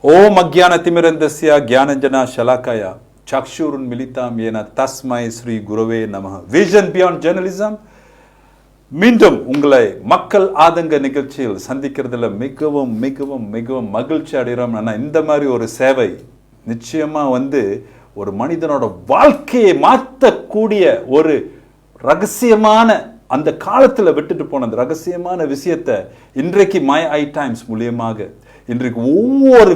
Om Ajnanatimirandasya Jnananjana Shalakaya Chakshurun Militam Yena Tasmai Sri Gurave Namaha. Vision Beyond Journalism. மீண்டும் உங்களை மக்கள் ஆதங்க நிகழ்ச்சியில் சந்திக்கிறதுல மிகவும் மிகவும் மிகவும் மகிழ்ச்சி அடைகிறோம். ஆனால் இந்த மாதிரி ஒரு சேவை நிச்சயமா ஒரு மனிதனோட வாழ்க்கையை மாற்றக்கூடிய ஒரு ரகசியமான அந்த காலத்தில் விட்டுட்டு போன அந்த ரகசியமான விஷயத்தை இன்றைக்கு மை ஐ டைம்ஸ் மூலியமாக இன்றைக்கு ஒவ்வொரு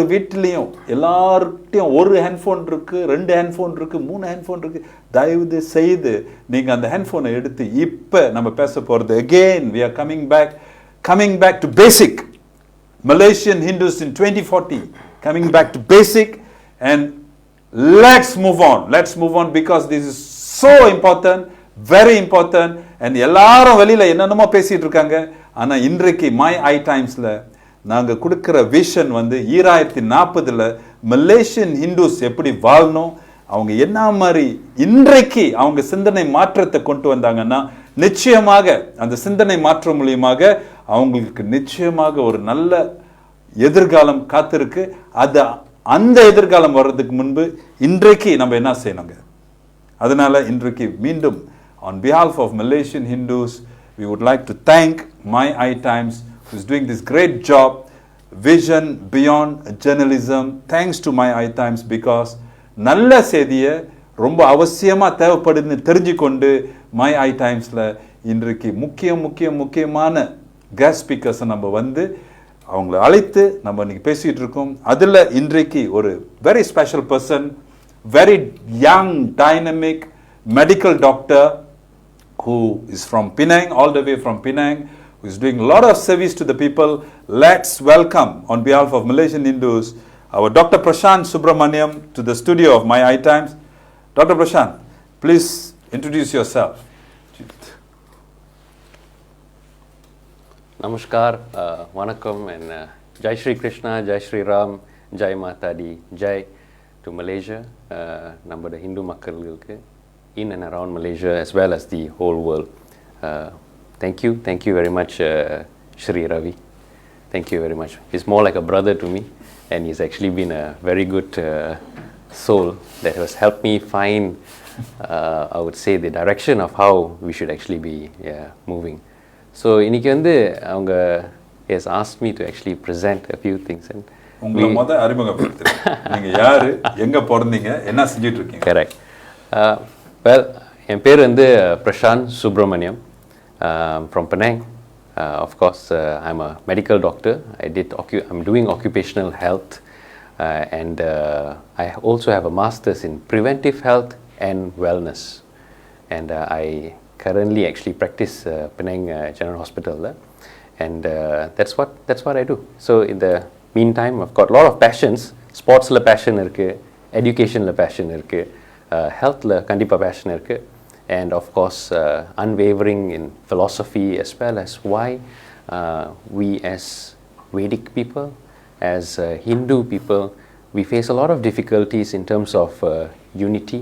வீட்டிலையும் எல்லார்கிட்டையும் ஒரு ஹேண்ட்ஃபோன் இருக்கு, 2 ஹேண்ட்ஃபோன் இருக்கு, 3 ஹேண்ட்ஃபோன் இருக்கு. தயவு செய்து நீங்க அந்த ஹேண்ட்ஃபோனை எடுத்து இப்ப நம்ம பேச போறது again we are coming back to basic. Malaysian Hindus in 2040 coming back to basic, and let's move on because this is so important, very important. and எல்லாரும் வெளியில என்னென்னமோ பேசிட்டு இருக்காங்க. ஆனா இன்றைக்கு மை ஐ டைம்ஸ்ல நாங்க கொடுக்கிற விஷன் 2040ல மலேசியன் ஹிந்துஸ் எப்படி வாழணும், அவங்க என்ன மாதிரி இன்றைக்கு அவங்க சிந்தனை மாற்றத்தை கொண்டு வந்தாங்கன்னா நிச்சயமாக அந்த சிந்தனை மாற்றம் மூலியமாக அவங்களுக்கு நிச்சயமாக ஒரு நல்ல எதிர்காலம் காத்திருக்கு. அந்த எதிர்காலம் வர்றதுக்கு முன்பு இன்றைக்கு நம்ம என்ன செய்யணுங்க? அதனால இன்றைக்கு மீண்டும் on behalf of Malaysian Hindus we would like to thank My Eye Times who is doing this great job, Vision Beyond Journalism. Thanks to My Eye Times because நல்ல செய்தியை ரொம்ப அவசியமா தேவைப்படுதுன்னு தெரிஞ்சுக்கொண்டு My Eye Timesல இன்றைக்கு முக்கியமான கெஸ்ட் ஸ்பீக்கர்ஸ் நம்ம அவங்கள அழைத்து நம்ம இன்னைக்கு பேசிட்டு இருக்கோம். அதுல இன்றைக்கு ஒரு very special person, very young dynamic medical doctor who is from Penang, all the way from Penang, who is doing a lot of service to the people. Let's welcome on behalf of Malaysian Hindus our Dr. Prashant Subramaniam to the studio of My Eye Times. Dr. Prashant, please introduce yourself. Namaskar, Vanakkam, and Jai Shri Krishna, Jai Shri Ram, Jai Mata Di, Jai to Malaysia, number the Hindu makkalukku in and around Malaysia as well as the whole world. Thank you very much, Shri Ravi. Thank you very much. He's more like a brother to me, and he's actually been a very good soul that has helped me find, I would say, the direction of how we should actually be moving. So இன்னைக்கு அவங்க has asked me to actually present a few things, and உங்களை அறிமுகப்படுத்துங்க. நீங்க யாரு, எங்க பிறந்தீங்க, என்ன செஞ்சிட்டு இருக்கீங்க? Correct. Well, என் பேர் Prashant Subramaniam, from Penang. Of course, I'm a medical doctor. I'm doing occupational health, and I also have a master's in preventive health and wellness. And I currently actually practice Penang General Hospital, and that's what I do. So in the meantime, I've got a lot of passions. Sports la passion irukku, education la passion irukku, health la kandipa passion irukku, and of course unwavering in philosophy as well as why we as Vedic people, as Hindu people, we face a lot of difficulties in terms of unity,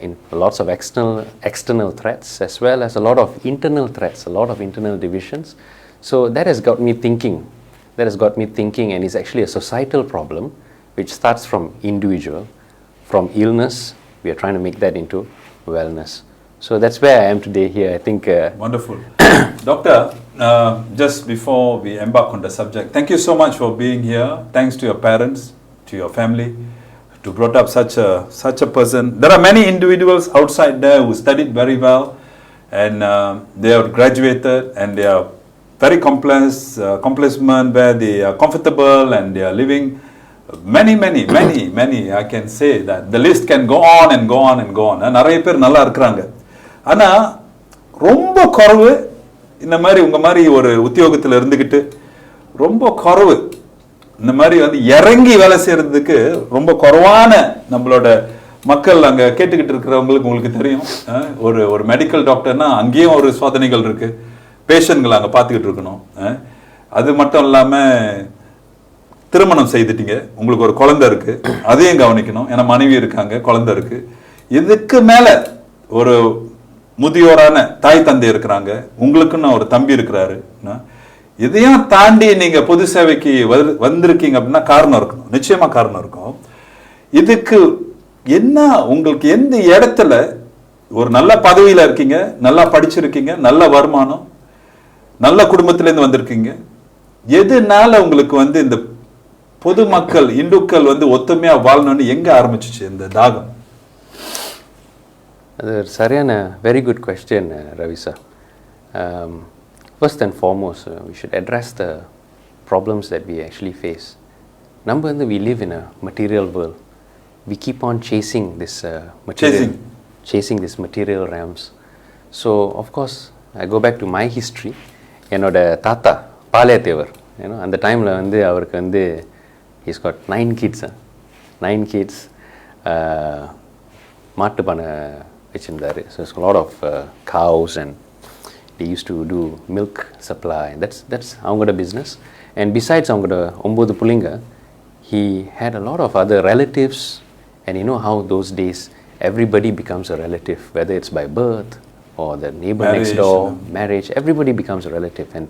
in lots of external threats as well as a lot of internal threats, a lot of internal divisions. So that has got me thinking, and it's actually a societal problem which starts from individual. From illness, we are trying to make that into wellness. So that's where I am today here, I think. Wonderful. Doctor, just before we embark on the subject, thank you so much for being here. Thanks to your parents, to your family, to brought up such a person. There are many individuals outside there who studied very well, and they are graduated, and they are very complacent, where they are comfortable and they are living many. I can say that the list can go on and go on and go on. நிறைய பேர் நல்லா இருக்காங்க. ஆனா ரொம்ப குறைவு இந்த மாதிரி உங்க மாதிரி ஒரு உத்தியோகத்துல இருந்துகிட்டு ரொம்ப குறைவு இந்த மாதிரி இறங்கி வேலை செய்யறதுக்கு ரொம்ப குறைவான நம்மளோட மக்கள் அங்க கேட்டுக்கிட்டு இருக்கிறவங்களுக்கு உங்களுக்கு தெரியும். ஒரு மெடிக்கல் டாக்டர்னா அங்கேயும் ஒரு சோதனைகள் இருக்கு, பேஷண்ட்களை அங்க பார்த்துக்கிட்டு இருக்கணும். அது மட்டும் இல்லாம திருமணம் செய்துட்டீங்க, உங்களுக்கு ஒரு குழந்தை இருக்கு, அதையும் கவனிக்கணும், ஏன்னா மனைவி இருக்காங்க, குழந்தை இருக்கு. இதுக்கு மேல ஒரு முதியோரான தாய் தந்தை இருக்கிறாங்க, உங்களுக்குன்னு ஒரு தம்பி இருக்கிறாரு. இதையும் தாண்டி நீங்க பொது சேவைக்கு வந்திருக்கீங்க அப்படின்னா காரணம் இருக்கணும், நிச்சயமா காரணம் இருக்கும். இதுக்கு என்ன, உங்களுக்கு எந்த இடத்துல ஒரு நல்ல பதவியில இருக்கீங்க, நல்லா படிச்சிருக்கீங்க, நல்ல வருமானம், நல்ல குடும்பத்திலேருந்து வந்திருக்கீங்க, எதுனால உங்களுக்கு வந்து இந்த பொதுமக்கள் இந்துக்கள் வந்து ஒத்துமையா வாழணும்னு எங்க ஆரம்பிச்சிச்சு இந்த தாகம்? அது ஒரு சரியான very good question Ravi sir. First and foremost we should address the problems that we actually face. நம்ம வந்து we live in a material world. We keep on chasing this chasing this material realms. So of course I go back to my history. என்னோட தாத்தா பாளையத்தேவர், அந்த டைமில் வந்து அவருக்கு வந்து he's got 9 kids. 9 kids. மாட்டு பண்ணை வச்சுருந்தார். So it's a lot of cows and they used to do milk supply. That's அவங்களோட business. And besides அவங்களோட 9 புள்ளைங்க, he had a lot of other relatives. And you know how those days everybody becomes a relative, whether it's by birth or the neighbor next door, marriage, everybody becomes a relative. And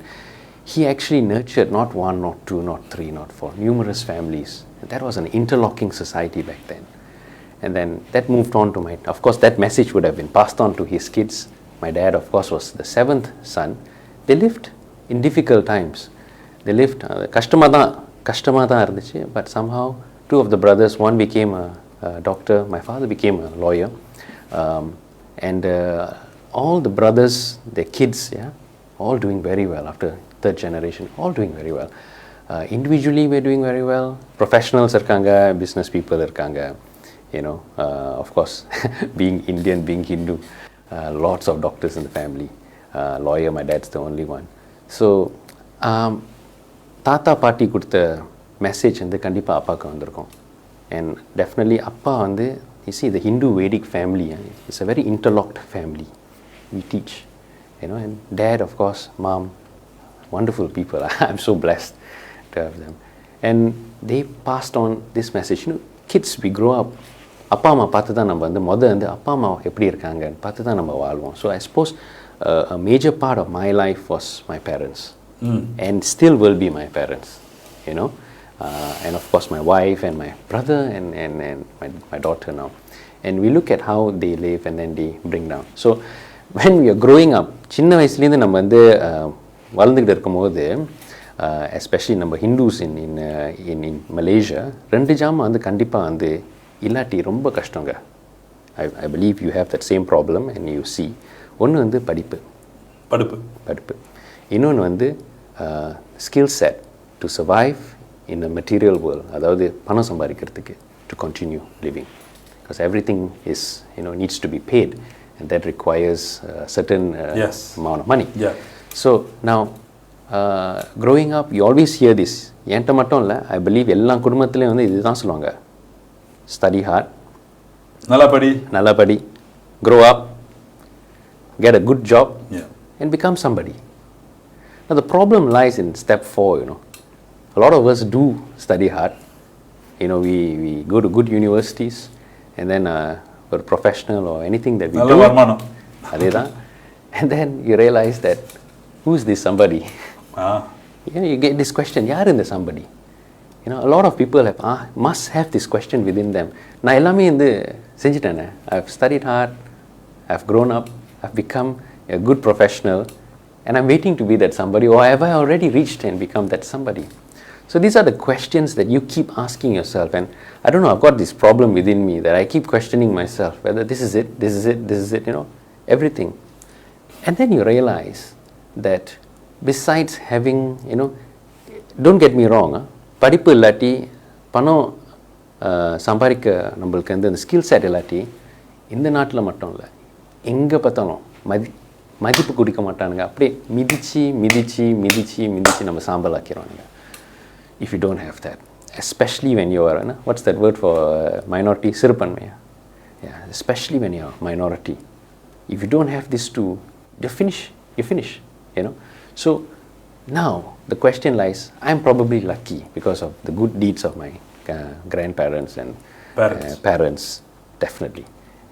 he actually nurtured not 1, not 2, not 3, not 4, numerous families. And that was an interlocking society back then. And then that moved on to of course that message would have been passed on to his kids. My dad of course was the 7th son. They lived in difficult times. They lived கஷ்டமா தான் இருந்துச்சு. But somehow 2 of the brothers, one became a doctor, my father became a lawyer, and all the brothers, their kids, all doing very well after 3rd generation, all doing very well. Individually we're doing very well. Professionals irukanga, business people irukanga, of course being Indian, being Hindu, lots of doctors in the family, lawyer, my dad's the only one. So தாத்தா பாட்டி கொடுத்த message வந்து கண்டிப்பாக அப்பாவுக்கு வந்திருக்கும். And definitely appa வந்து, you see the Hindu Vedic family, it's a very interlocked family. We teach, and dad of course, mom, wonderful people. I'm so blessed to have them. And they passed on this message. Kids, we grow up, அப்பா அம்மா பார்த்து தான் நம்ம வந்து வந்து அப்பா அம்மா எப்படி இருக்காங்கன்னு பார்த்து தான் நம்ம வாழ்வோம். So I suppose a major part of my life was my parents, and still will be my parents, and of course my wife and my brother and my daughter now. And we look at how they live and then they bring down. So when we are growing up, சின்ன வயசுலேருந்து நம்ம வந்து வளர்ந்துக்கிட்டு இருக்கும்போது, especially நம்ம Hindus in Malaysia, 2 ஜாமான் வந்து கண்டிப்பாக வந்து இல்லாட்டி ரொம்ப கஷ்டங்க. I believe you have that same problem and you see. ஒன்று வந்து படிப்பு. இன்னொன்று வந்து skill set to survive in a material world, அதாவது பணம் சம்பாதிக்கிறதுக்கு, to continue living, because everything is needs to be paid, and that requires a certain amount of money. So now growing up you always hear this. என்கிட்ட மட்டும் இல்லை, I believe எல்லா குடும்பத்திலையும் வந்து இதுதான் சொல்லுவாங்க, study hard, நல்லா படி, grow up, get a good job, and become somebody. Now the problem lies in step 4. A lot of us do study hard. We go to good universities, and then we're a professional or anything that we do. Adedha. And then you realize that, who's this somebody? You get this question, yaar in the somebody? A lot of people must have this question within them. Na ellame indu senjitena. I've studied hard, I've grown up, I've become a good professional, and I'm waiting to be that somebody, or have I already reached and become that somebody? So these are the questions that you keep asking yourself, and I don't know, I've got this problem within me that I keep questioning myself, whether this is it, everything. And then you realize that besides having, don't get me wrong, படிப்பு இல்லாட்டி பணம் சம்பாதிக்க நம்மளுக்கு அந்த skill set இல்லாட்டி இந்த நாட்டில் மட்டும் இல்லை, எங்கே பார்த்தாலும் மதிப்பு கொடுக்க மாட்டானுங்க. அப்படியே மிதிச்சு நம்ம சாம்பல் ஆக்கிடுவானுங்க. If you don't have that, especially when you are, what's that word for minority? Sirupanmaya. Yeah, especially when you are minority. If you don't have these two, you're finish. So now the question lies, I'm probably lucky because of the good deeds of my grandparents and parents, definitely.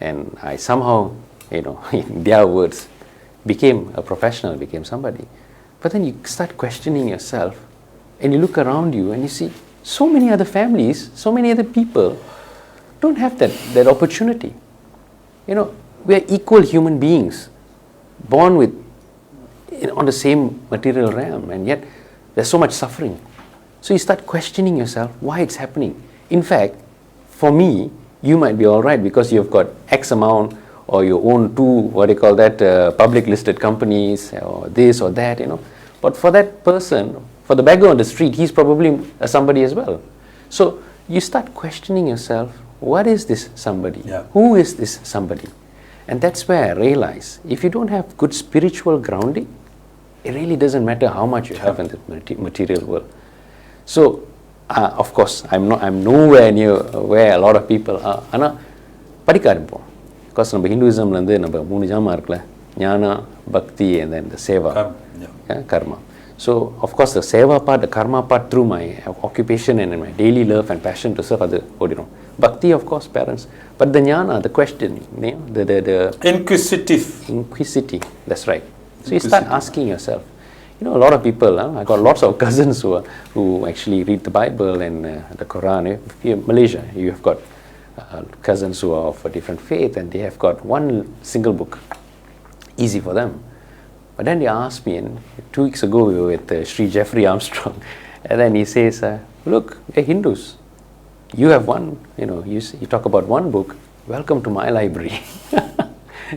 And I somehow, in their words, became a professional, became somebody. But then you start questioning yourself and you look around you and you see so many other families, so many other people don't have that opportunity. You know, we are equal human beings, born with, on the same material realm, and yet there's so much suffering. So you start questioning yourself why it's happening. In fact, for me, you might be all right because you've got X amount, or you own two, public listed companies, or this or that, you know. But for that person, for the beggar on the street, he's probably somebody as well. So you start questioning yourself, what is this somebody? Yeah. Who is this somebody? And that's where I realize, if you don't have good spiritual grounding, it really doesn't matter how much you have in the material world. So, of course, I'm nowhere near where a lot of people are. ஆனால் படிக்க ஆரம்பிப்போம். Because நம்ம ஹிந்துவிசம்ல இருந்து நம்ம 3 ஜாமா இருக்குல்ல, ஞானா, பக்தி, and then the seva, karma. So, of course, the seva part, the karma part, through my occupation and my daily love and passion to serve other, bhakti, of course, parents. But the jnana, the question, you know, the inquisitive, that's right. So you start asking yourself. You know, a lot of people, I got lots of cousins who actually read the Bible and the Quran. Here in Malaysia, you have got cousins who are of a different faith, and they have got one single book. Easy for them. But then they asked me, and 2 weeks ago we were with Sri Jeffrey Armstrong, and then he says, look, we're Hindus. You have one, you know, you talk about one book, welcome to my library.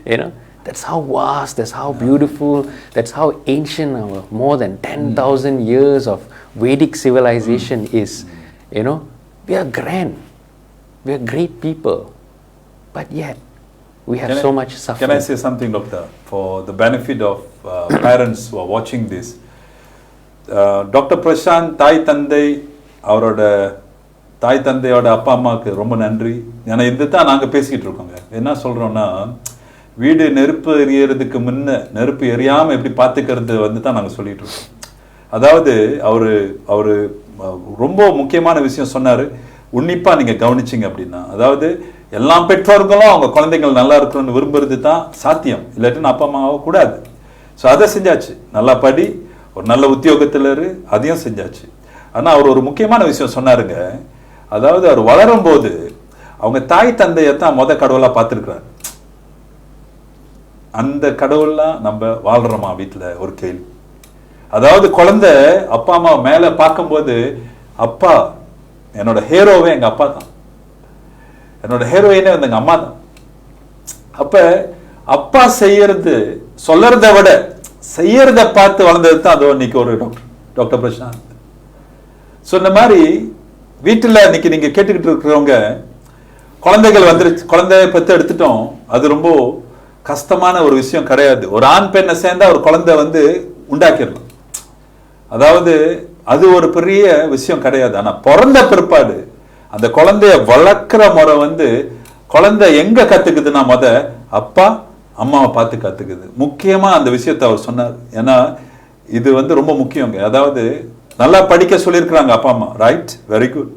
You know, that's how vast, that's how beautiful, that's how ancient our more than 10,000 years of Vedic civilization is. You know, we are grand, we are great people, but yet we have so much suffering. Can I say something, Doctor, for the benefit of parents who are watching this? Dr. Prashant, தாய் தந்தையோட அப்பா அம்மாவுக்கு ரொம்ப நன்றி. ஏன்னா இது தான் நாங்கள் பேசிக்கிட்டு இருக்கோங்க. என்ன சொல்கிறோன்னா, வீடு நெருப்பு எரியறதுக்கு முன்ன நெருப்பு எரியாமல் எப்படி பார்த்துக்கிறது தான் நாங்கள் சொல்லிகிட்டு இருக்கோம். அதாவது அவர் ரொம்ப முக்கியமான விஷயம் சொன்னார், உன்னிப்பாக நீங்கள் கவனிச்சிங்க அப்படின்னா, அதாவது எல்லா பெற்றோர்களும் அவங்க குழந்தைகள் நல்லா இருக்கணும்னு விரும்புறது தான் சாத்தியம், இல்லாட்டின்னு அப்பா அம்மாவோ கூடாது. ஸோ அதை செஞ்சாச்சு, நல்லா படி, ஒரு நல்ல உத்தியோகத்தில் அதையும் செஞ்சாச்சு. ஆனால் அவர் ஒரு முக்கியமான விஷயம் சொன்னாருங்க, அதாவது அவர் வளரும் போது அவங்க தாய் தந்தையை தான் கடவுளா பார்த்துருக்கிறார். அந்த கடவுள்லாம் நம்ம வாழ்றோமா வீட்டில் ஒரு கேள்வி. அதாவது குழந்தை அப்பா அம்மா மேல பார்க்கும்போது, அப்பா என்னோட ஹீரோவே எங்க அப்பா தான், என்னோட ஹீரோயினே எங்க அம்மா தான். அப்ப அப்பா செய்யறது சொல்லறத விட செய்யறத பார்த்து வளர்ந்தது தான் அதோ இன்னைக்கு ஒரு டாக்டர் பிரசாந்த். ஸோ இந்த மாதிரி வீட்டில் இன்னைக்கு நீங்க கேட்டுக்கிட்டு இருக்கிறவங்க, குழந்தைகள் வந்துருச்சு, குழந்தைய பற்றி எடுத்துட்டோம், அது ரொம்ப கஷ்டமான ஒரு விஷயம் கிடையாது. ஒரு ஆண் பெண்ணை சேர்ந்தா ஒரு குழந்தை உண்டாக்கிடலாம். அதாவது அது ஒரு பெரிய விஷயம் கிடையாது. ஆனால் பிறந்த பிற்பாடு அந்த குழந்தைய வளர்க்குற முறை குழந்தை எங்க கத்துக்குதுன்னா, அப்பா அம்மாவை பார்த்து கத்துக்குது. முக்கியமா அந்த விஷயத்தை அவர் சொன்னார். ஏன்னா இது ரொம்ப முக்கியங்க. அதாவது நல்லா படிக்க சொல்லியிருக்கிறாங்க அப்பா அம்மா, ரைட், வெரி குட்.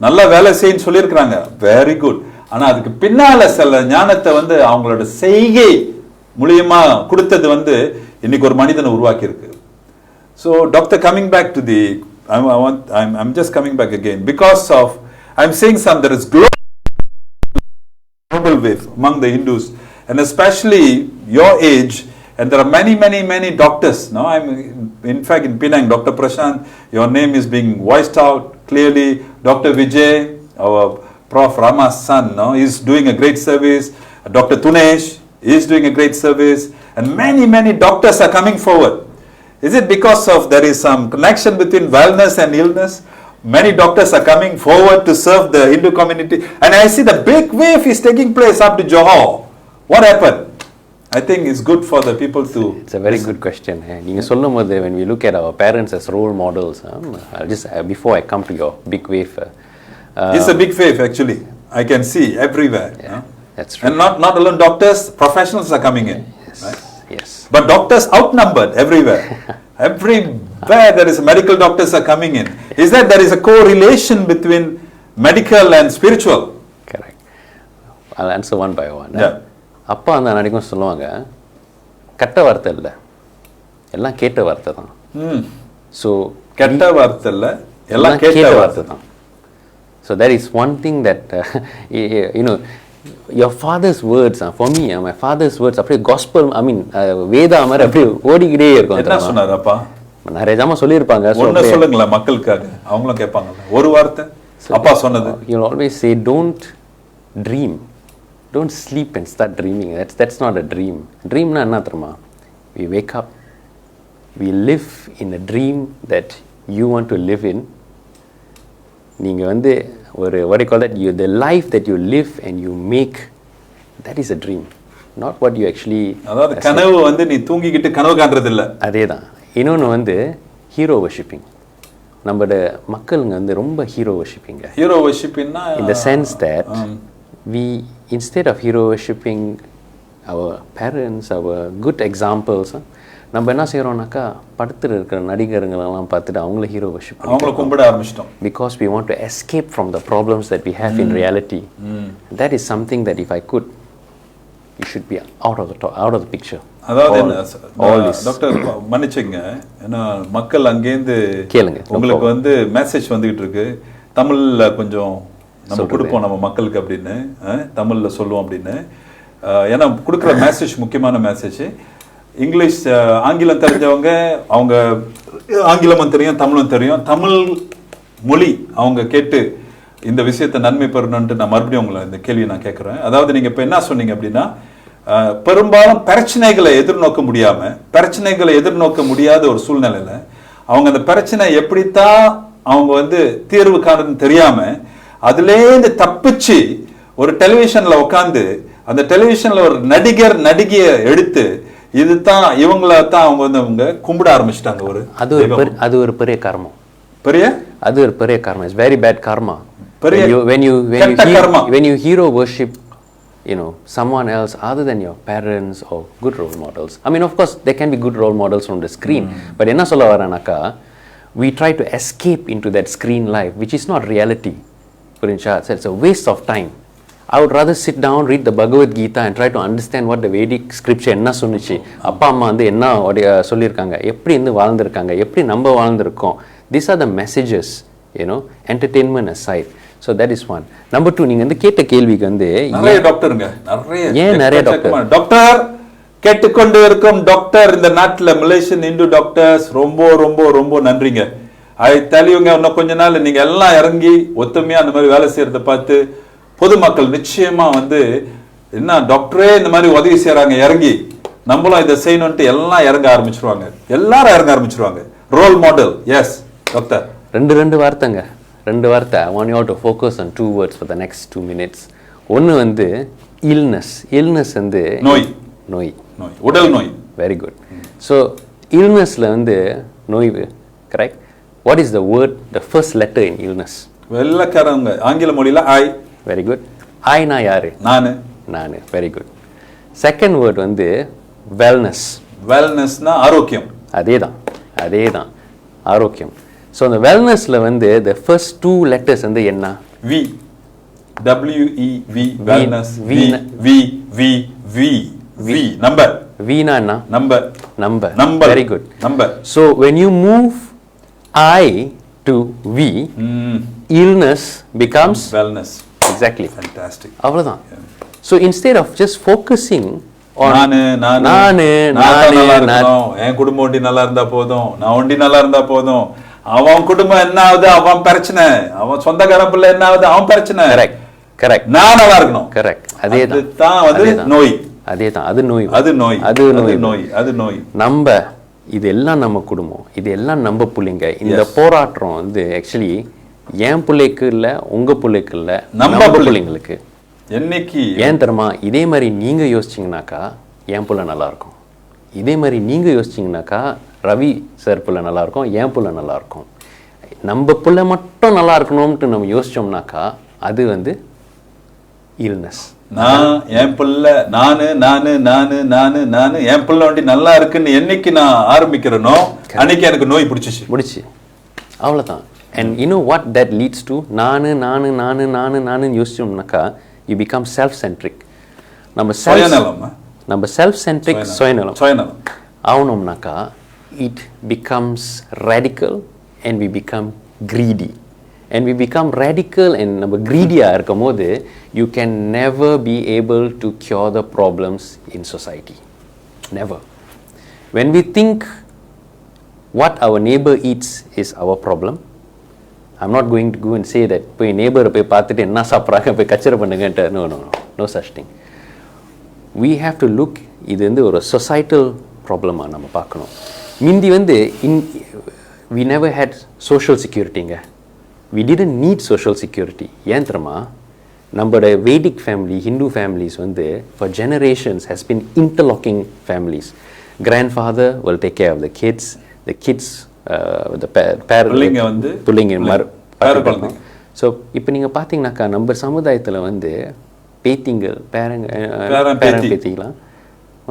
நல்லா வேலை செய்யன்னு சொல்லியிருக்கிறாங்க, வெரி குட். ஆனா அதுக்கு பின்னால சில ஞானத்தை அவங்களோட செய்கை மூலியமா கொடுத்தது இன்னைக்கு ஒரு மனிதனை உருவாக்கி இருக்கு. So doctor, coming back to the, I'm just coming back again because of I'm saying there is global wave among the Hindus, and especially your age. And there are many doctors. No, in fact in Penang, Dr. Prashant, your name is being voiced out clearly. Dr. Vijay, our Prof. Rama's son, no, is doing a great service. Dr. Tunesh is doing a great service, and many doctors are coming forward. Is it because of there is some connection between wellness and illness? Many doctors are coming forward to serve the Hindu community, and I see the big wave is taking place up to Johor. What happened? I think it's good for the people to... It's a very good question. When we look at our parents as role models, I'll just before I come to your big wave... it's a big wave actually. I can see everywhere. Yeah, that's true. And not alone doctors, professionals are coming in. Yes, right? yes. But doctors outnumbered everywhere. Everywhere there is medical doctors are coming in. Is that there is a correlation between medical and spiritual? Correct. I'll answer one by one. Yeah. அப்பா அந்த அன்றைக்கும் சொல்லுவாங்க, கட்ட வார்த்தை இல்லை, எல்லாம் கேட்ட வார்த்தை தான். ஸோ கெட்ட வார்த்தை இல்ல, எல்லாம் கேட்ட வார்த்தை தான். So that is one thing that you know, your father's words, for me, my father's words அப்படியே gospel, I mean வேதா மாதிரி அப்படியே ஓடிக்கிட்டே இருக்கும். என்ன சொன்னார் அப்பா? நிறைய ஜாமா சொல்லியிருப்பாங்க. ஒண்ணு சொல்லுங்களா மக்களுக்காக, அவங்களும் கேட்பாங்கல்ல, ஒரு வார்த்தை அப்பா சொன்னது. You'll always say, don't dream, don't sleep and start dreaming. That's not a dream. Dreamனா என்ன தெரியுமா? We wake up, we live in a dream that you want to live in. நீங்க வந்து ஒரு what do you call that, you the life that you live and you make, that is a dream, not what you actually. அதாவது கனவு வந்து நீ தூங்கிக்கிட்டு கனவு காண்றது இல்ல. அதேதான். இன்னொன்று வந்து ஹீரோ வர்ஷிப்பிங். நம்மளோட மக்களுங்க வந்து ரொம்ப ஹீரோ வர்ஷிப்பிங்க. ஹீரோ வர்ஷிப்பிங்னா in the sense that we, instead of hero worshipping our parents, our good examples, நம்ம என்ன செய்கிறோம்னாக்கா படத்தில் இருக்கிற நடிகர்களெல்லாம் பார்த்துட்டு அவங்கள ஹீரோ வர்ஷிப் பண்ணி அவங்கள கும்பிட ஆரம்பிச்சிட்டோம். Because we want to escape from the problems that we have in reality. That is something that if I could, you should be out of the picture. அதாவது டாக்டர் மன்னிச்சுங்க, ஏன்னா மக்கள் அங்கேருந்து கேளுங்க, உங்களுக்கு வந்து மெசேஜ் வந்துகிட்டு இருக்கு, தமிழ்ல கொஞ்சம் நம்ம கொடுப்போம் நம்ம மக்களுக்கு அப்படின்னு, தமிழ்ல சொல்லுவோம் அப்படின்னு. ஏன்னா கொடுக்குற மெசேஜ் முக்கியமான மெசேஜ். இங்கிலீஷ் ஆங்கிலம் தெரிஞ்சவங்க, அவங்க ஆங்கிலமும் தெரியும் தமிழும் தெரியும், தமிழ் மொழி அவங்க கேட்டு இந்த விஷயத்தை நன்மை பெறணும்ட்டு நான் மறுபடியும் உங்களை இந்த கேள்வியை நான் கேட்குறேன். அதாவது நீங்கள் இப்போ என்ன சொன்னீங்க அப்படின்னா, பெரும்பாலும் பிரச்சனைகளை எதிர்நோக்க முடியாத ஒரு சூழ்நிலையில் அவங்க அந்த பிரச்சனை எப்படித்தான் அவங்க வந்து தீர்வு காணுன்னு தெரியாம அதுலேருந்து தப்பிச்சு ஒரு டெலிவிஷன்ல உட்காந்து அந்த டெலிவிஷன்ல ஒரு நடிகையை எடுத்து இதுதான் இவங்கள தான் அவங்க வந்து அவங்க கும்பிட ஆரம்பிச்சிட்டாங்க. அது ஒரு பெரிய காரணம். அது ஒரு பெரிய காரணம். It's very bad karma. When you hero worship, you know, someone else other than your parents or good role models. I mean, of course there can be good role models from the screen, but என்ன சொல்ல வரேனாக்கா, we try to escape into that screen life which is not reality. புரிஞ்சா? So it's a waste of time. I would rather sit down, read the Bhagavad Gita and try to understand what the Vedic scripture என்ன சொன்னுச்சு, அப்பா அம்மா வந்து என்ன சொல்லியிருக்காங்க, எப்படி வந்து வாழ்ந்திருக்காங்க, எப்படி நம்ம வாழ்ந்திருக்கோம். These are the messages, you know, entertainment aside. So that is one. Number two, நீங்க வந்து கேட்ட கேள்விக்கு வந்து நிறைய டாக்டர் கேட்டுக்கொண்டு இருக்கும் டாக்டர் இந்த நாட்டில் மலேசியன் இந்து டாக்டர்ஸ் ரொம்ப ரொம்ப ரொம்ப நன்றிங்க. ஐ தெளிவுங்க, இன்னும் கொஞ்ச நாள் நீங்க எல்லாம் இறங்கி ஒத்துமையா அந்த மாதிரி வேலை செய்யறத பார்த்து பொதுமக்கள் நிச்சயமா வந்து என்ன டாக்டரே இந்த மாதிரி உதவி செய்யறாங்க, இறங்கி நம்மளும் இதை செய்யணும்ட்டு எல்லாம் எல்லாரும் இறங்க ஆரம்பிச்சிருவாங்க. Role model. எஸ் டாக்டர், ரெண்டு வார்த்தை. I want you all to focus on 2 words for the next 2 minutes. ஒன்று வந்து illness வந்து நோய் உடல் நோய். Very good. ஸோ இல்னஸ்ல வந்து நோய், correct. What is the word, the first letter in illness? வெள்ளக்காரங்க ஆங்கில மொழியில ஐ. Very good. ஐனா யாரு? நானு. Very good. செகண்ட் வேர்ட் வந்து வெல்னஸ்னா ஆரோக்கியம். அதேதான் ஆரோக்கியம். ஸோ அந்த வெல்னஸ்ல வந்து the first 2 letters வந்து என்ன? வி. WEV wellness. வி நம்பர். வீனா என்ன? Number. Very good. Number. So when you move I to V, illness becomes wellness. Exactly. Fantastic. அவ்வளவுதான். So instead of just focusing on நானு என் குடும்பம் ஒண்டி நல்லா இருந்தா போதும், நான் ஒண்டி நல்லா இருந்தா போதும், அவன் குடும்பம் என்ன ஆகுது அவன் பிரச்சனை, அவன் சொந்தக்காரன் பிள்ளை என்ன ஆகுது அவன் பிரச்சனை, கரெக்ட், நான் நல்லா இருக்கணும். கரெக்ட். அதேதான் வந்து நோய். அதேதான், அது நோய். நம்ம இதெல்லாம் நம்ம குடும்பம், இதெல்லாம் நம்ம பிள்ளைங்க. இந்த போராட்டம் வந்து ஆக்சுவலி என் பிள்ளைக்கு இல்ல, உங்க பிள்ளைக்கு இல்ல, நம்ம பிள்ளைங்களுக்கு. என்னைக்கு ஏன் தெரியுமா? இதே மாதிரி நீங்க யோசிச்சீங்கன்னாக்கா என் பிள்ளை நல்லா இருக்கும். இதே மாதிரி நீங்க யோசிச்சீங்கன்னாக்கா ரவி சார் பிள்ளை நல்லா இருக்கும், என் பிள்ளை நல்லா இருக்கும். நம்ம பிள்ளை மட்டும் நல்லா இருக்கணும்ட்டு நம்ம யோசிச்சோம்னாக்கா அது வந்து இல்னஸ். நான் என் பிள்ளை நானு என் பிள்ளை வண்டி நல்லா இருக்குன்னு என்னைக்கு நான் ஆரம்பிக்கிறேனோ அன்னைக்கு எனக்கு நோய் பிடிச்சி அவ்வளவுதான். And you know what that leads to? நானு யோசிச்சோம்னாக்கா you become self-centric. நம்ம self-centric சுயநலம் ஆகணும்னாக்கா it becomes radical and we become greedy. And we become radical and நம்ம greedy-ஆ இருக்கும்போது you can never be able to cure the problems in society. Never. When we think what our neighbor eats is our problem, I'm not going to go and say that போய் neighbor போய் பார்த்துட்டு என்ன சாப்பிட்றாங்க போய் கச்சரை பண்ணுங்கன்ட்டு no such thing. We have to look, இது வந்து ஒரு societal problem-ஆ நம்ம பார்க்கணும். முந்தி வந்து we never had social security-ங்க. We didn't need social security. ஏன் தெரியுமா, நம்மளோட Vedic family, Hindu families வந்து for generations has been interlocking families. Grandfather will take care of the kids the பிள்ளைங்க வந்து பிள்ளைங்க. ஸோ இப்போ நீங்கள் பார்த்தீங்கன்னாக்கா நம்ம சமுதாயத்தில் வந்து பேத்திங்கள் பேத்திங்களாம்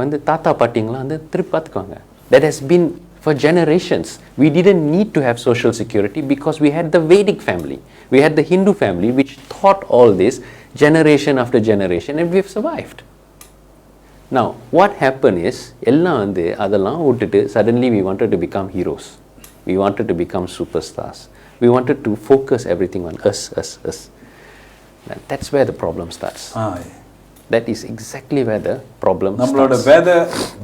வந்து தாத்தா பாட்டிங்களாம் வந்து திருப்பி பார்த்துக்குவாங்க. That has been for generations. We didn't need to have social security because we had the Vedic family. We had the Hindu family which taught all this generation after generation and we've survived. Now, what happened is, எல்லாம் வந்து அதெல்லாம் விட்டுட்டு suddenly we wanted to become heroes. We wanted to become superstars. We wanted to focus everything on us. That's where the problem starts. That is exactly where the problem starts. நம்மளோட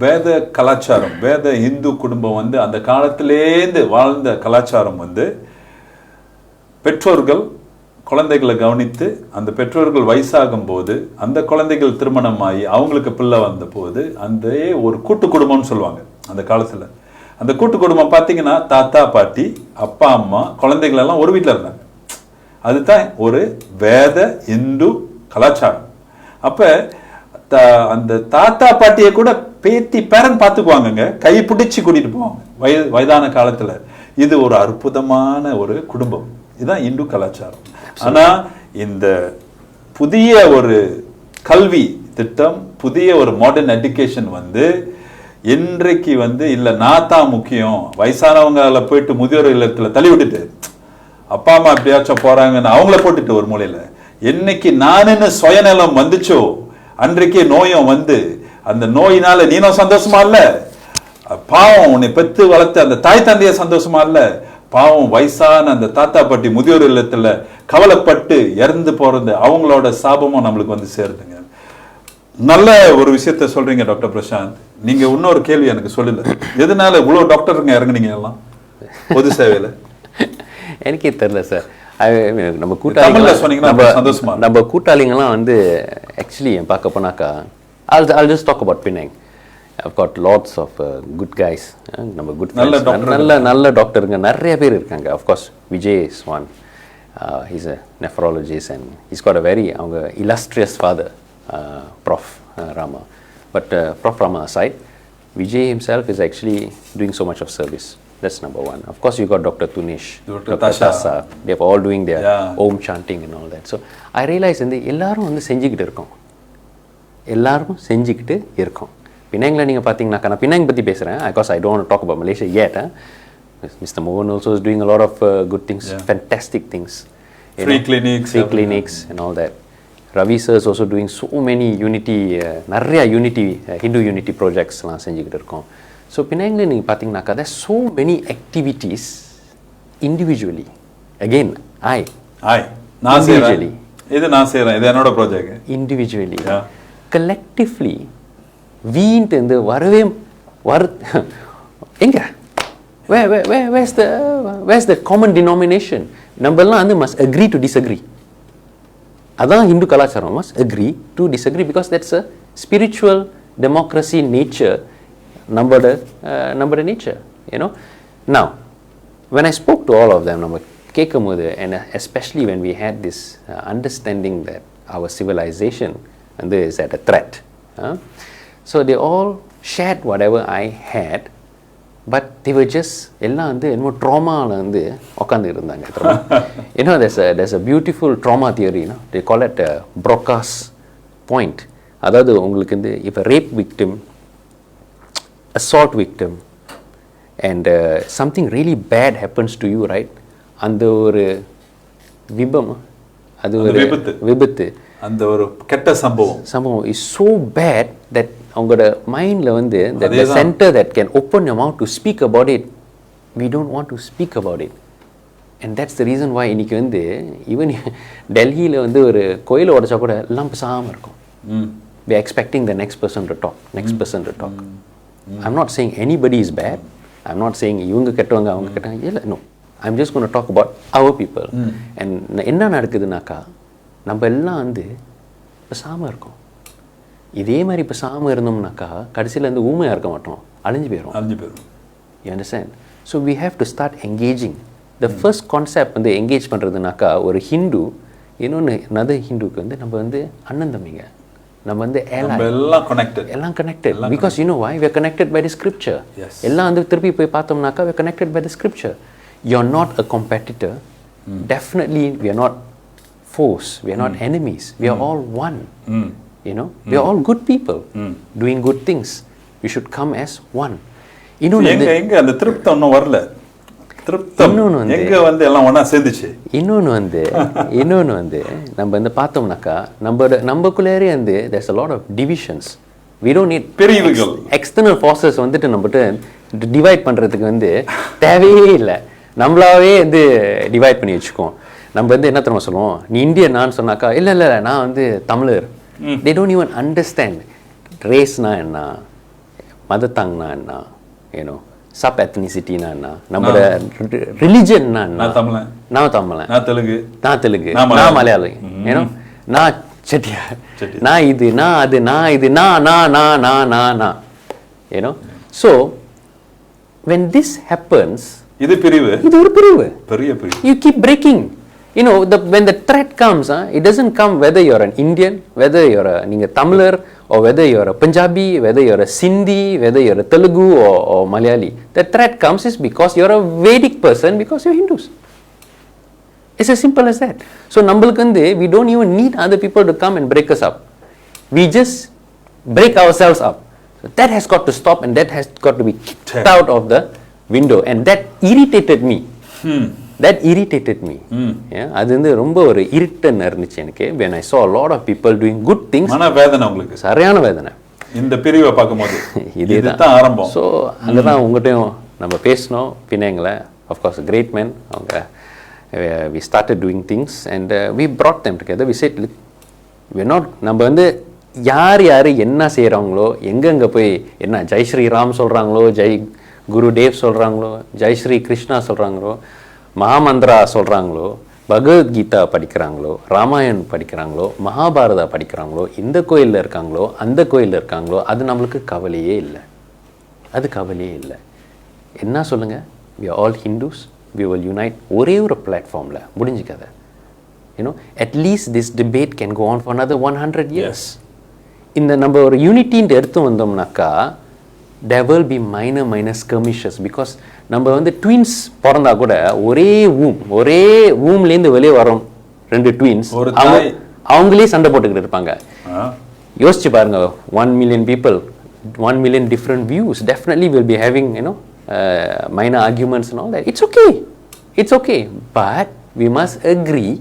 வேத கலாச்சாரம், வேத இந்து குடும்பம் வந்து அந்த காலத்திலேருந்து வாழ்ந்த கலாச்சாரம் வந்து பெற்றோர்கள் குழந்தைகளை கவனித்து அந்த பெற்றோர்கள் வயசாகும் போது அந்த குழந்தைகள் திருமணமாகி அவங்களுக்கு பிள்ளை வந்த போது அந்த ஒரு கூட்டு குடும்பம்னு சொல்லுவாங்க அந்த காலத்தில். அந்த கூட்டு குடும்பம் பார்த்தீங்கன்னா தாத்தா பாட்டி அப்பா அம்மா குழந்தைகள் எல்லாம் ஒரு வீட்டில் இருந்தாங்க. அதுதான் ஒரு வேத இந்து கலாச்சாரம். அப்ப அந்த தாத்தா பாட்டியை கூட பேத்தி பேரன் பார்த்துக்குவாங்கங்க, கை பிடிச்சி கூட்டிட்டு போவாங்க வயதான காலத்துல. இது ஒரு அற்புதமான ஒரு குடும்பம். இதுதான் இந்து கலாச்சாரம். ஆனா இந்த புதிய ஒரு கல்வி திட்டம், புதிய ஒரு மாடர்ன் எஜுகேஷன் வந்து இன்றைக்கு வந்து இல்ல நான் தான் முக்கியம், வயசானவங்கள போயிட்டு முதியோர் இல்லத்துல தள்ளி விட்டுட்டு அப்பா அம்மா எப்படியாச்சும் போறாங்கன்னு அவங்கள போட்டுட்டு ஒரு மூலையில, என்னைக்கு நானுன்னு சுயநலம் வந்துச்சோ அன்றைக்கே நோயும் வந்து அந்த நோயினால நீனும் சந்தோஷமா இல்ல, பாவம் உன்னை பெத்து வளர்த்து அந்த தாய் தந்தைய சந்தோஷமா இல்ல, பாவம் வயசான அந்த தாத்தா பாட்டி முதியோர் இல்லத்துல கவலைப்பட்டு இறந்து போறது அவங்களோட சாபமும் நம்மளுக்கு வந்து சேருதுங்க. நல்ல ஒரு விஷயத்த சொல்றீங்க டாக்டர் பிரசாந்த். நீங்க இன்னொரு கேள்வி எனக்கு சொல்லல, எதனால இவ்வளவு டாக்டருங்க இறங்குனீங்க எல்லாம் பொது சேவையில? எனக்கே தெரியல சார். நம்ம கூட்டாளிங்கெல்லாம் வந்து ஆக்சுவலி பார்க்க போனாக்கா I'll just talk about Penang. I've got lots of good guys. நம்ம good friends. நல்ல டாக்டருங்க நிறைய பேர் இருக்காங்க. Of course Vijay is one. He's a nephrologist and he's got a very illustrious father, Prof. Rama. But Prof. Rama aside, Vijay himself is actually doing so much of service. That's number one. Of course, you got Dr. Tunish, Dr. Tasha. They are all doing their Om chanting and all that. So, I realized that எல்லாரும் வந்து செஞ்சிக்கிட்டு இருக்கோம். எல்லாரும் செஞ்சிக்கிட்டு இருக்கோம். பினாங்ல நீங்க பாத்தீங்கன்னா நான் பினாங் பத்தி பேசுறேன். Of course, I don't want to talk about Malaysia yet. Mr. Mohan also is doing a lot of good things, fantastic things. Free clinics and all that. Ravi sir is also doing so many unity, நிறைய unity, Hindu unity projects எல்லாம் செஞ்சிக்கிட்டு இருக்கோம். So, Penang நீங்க பாத்தீங்கன்னாக்கா there's so many activities individually. Again, நான் செய்றேன். இது நான் செய்றேன். இது என்னோட ப்ராஜெக்ட். Individually. Collectively, வீண்ட்டு இந்த வரவே எங்க where's the common denomination? நம்ம எல்லாம் வந்து must agree to disagree. அதான் இந்து கலாச்சாரம். must agree to disagree because that's a spiritual democracy nature. Number nature, you know. Now, when I spoke to all of them, and especially when we had this understanding that our civilization is at a threat, so they all shared whatever I had, but they were just எல்லாம் வந்து என்னமோ ட்ராமால வந்து உட்கார்ந்து இருந்தாங்க. You know, there's a beautiful trauma theory, you know. They call it Broca's point. அதாவது உங்களுக்கு வந்து if a rape victim, assault victim, and something really bad happens to you, right? அந்த ஒரு விபத்து, அந்த ஒரு கெட்ட சம்பவம் is so bad that அவங்களோட மைண்டில் வந்து that the center that can open your mouth to speak about it, we don't want to speak about it. And that's the reason why இன்னைக்கு வந்து ஈவன் டெல்லியில் வந்து ஒரு கோயிலை உடைச்சா கூட எல்லாம் பேசாமல் இருக்கும். We are expecting the next person to talk. I'm not saying anybody is bad. I'm not saying இவங்க கெட்டவங்க அவங்க கெட்டவங்க இல்லை. No, I'm just going to talk about our people. And என்ன நடக்குதுனாக்கா நம்ம எல்லாம் வந்து பேசாமல் இருக்கோம். இதே மாதிரி பேசாமல் இருந்தோம்னாக்கா கடைசியில் வந்து ஊமையாக இருக்க மாட்டோம், அழிஞ்சு போயிடும். You understand? So we have to start engaging. The first concept வந்து என்கேஜ் பண்ணுறதுனாக்கா ஒரு ஹிந்து இன்னொன்று another ஹிந்துக்கு வந்து நம்ம வந்து அண்ணன் தம்பிங்க, நம்ம வந்து எல்லாம் connected because you know why we are connected by the scripture. எல்லாம் வந்து திருப்பி போய் பார்த்தோம்னாக்கா we are connected by the scripture. You're not a competitor. Definitely we are not foes, we are not enemies, we are all one. You know, we are all good people doing good things. We should come as one. எங்க அந்த திருப்தி ஒன்றும் வரல. எங்க வந்து எல்லாம் ஒண்ணா சேர்ந்துச்சு. இன்னொன்று வந்து நம்ம வந்து பார்த்தோம்னாக்கா நம்மக்குள்ளேயே வந்து there's a lot of divisions. We don't need பிரிவுகள், external forces வந்துட்டு நம்மகிட்ட டிவைட் பண்றதுக்கு வந்து தேவையே இல்லை. நம்மளாவே வந்து டிவைட் பண்ணி வச்சுக்கோம். நம்ம வந்து என்ன தெரியுமா சொல்லுவோம், நீ இந்தியன் சொன்னாக்கா இல்லை நான் வந்து தமிழர். They don't even understand race-னா என்ன, mother tongue-னா என்ன, you know, sub ethnicity-னா என்ன, நம்மளோட religion-னா என்ன. நான் தமிழன், நான் தெலுங்கு, நான் மலையாளி, you know, நான் செட்டியார், நான் இது, நான் அது, நான் இது, நான், you know. So when this happens, இது ஒரு பிரிவு. You keep breaking. You know, when the threat comes, it doesn't come whether you're an Indian, whether you're a Tamil, or whether you're a Punjabi, whether you're a Sindhi, whether you're a Telugu or Malayali. The threat comes is because you're a Vedic person, because you're Hindus. It's as simple as that. So, we don't even need other people to come and break us up. We just break ourselves up. So that has got to stop, and that has got to be kicked out of the window. And that irritated me. அது வந்து ரொம்ப ஒரு irritant இருந்துச்சு எனக்கு. when I saw a lot of people doing good things. மன வேதனை உங்களுக்கு, சரியான வேதனை இந்த பிரிவை பார்க்கும்போது. இதுதான் ஆரம்பம். ஸோ அங்கதான் உங்கள்கிட்டையும் நம்ம பேசணும். பின்னங்களை of course a great man, அவங்க we started doing things and we brought them together. We said we're not, நம்ம வந்து யார் என்ன செய்கிறாங்களோ, எங்கெங்கே போய் என்ன ஜெய் ஸ்ரீராம் சொல்கிறாங்களோ, ஜெய் குருதேவ் சொல்கிறாங்களோ, ஜெய் ஸ்ரீ கிருஷ்ணா சொல்கிறாங்களோ, மகாமந்திரா சொல்கிறாங்களோ, பகவத்கீதா படிக்கிறாங்களோ, ராமாயண் படிக்கிறாங்களோ, மகாபாரதா படிக்கிறாங்களோ, இந்த கோயிலில் இருக்காங்களோ, அந்த கோயிலில் இருக்காங்களோ, அது நம்மளுக்கு கவலையே இல்லை. என்ன சொல்லுங்கள், we are all Hindus, we will unite. ஒரே ஒரு பிளாட்ஃபார்மில் முடிஞ்சுக்கதை. You know, at least this debate can go on for another 100 years. இந்த நம்ம ஒரு யூனிட்டின்னு எடுத்து வந்தோம்னாக்கா there will be minor skirmishes because நம்ம வந்து ட்வின்ஸ் பிறந்தா கூட ஒரே வூம்லேருந்து வெளியே வரோம் ரெண்டு ட்வின்ஸ், அவங்களே சண்டை போட்டுக்கிட்டு இருப்பாங்க. யோசிச்சு பாருங்க, 1 million people, 1 million different views, definitely will be having, you know, minor arguments and all that. It's okay, but we must agree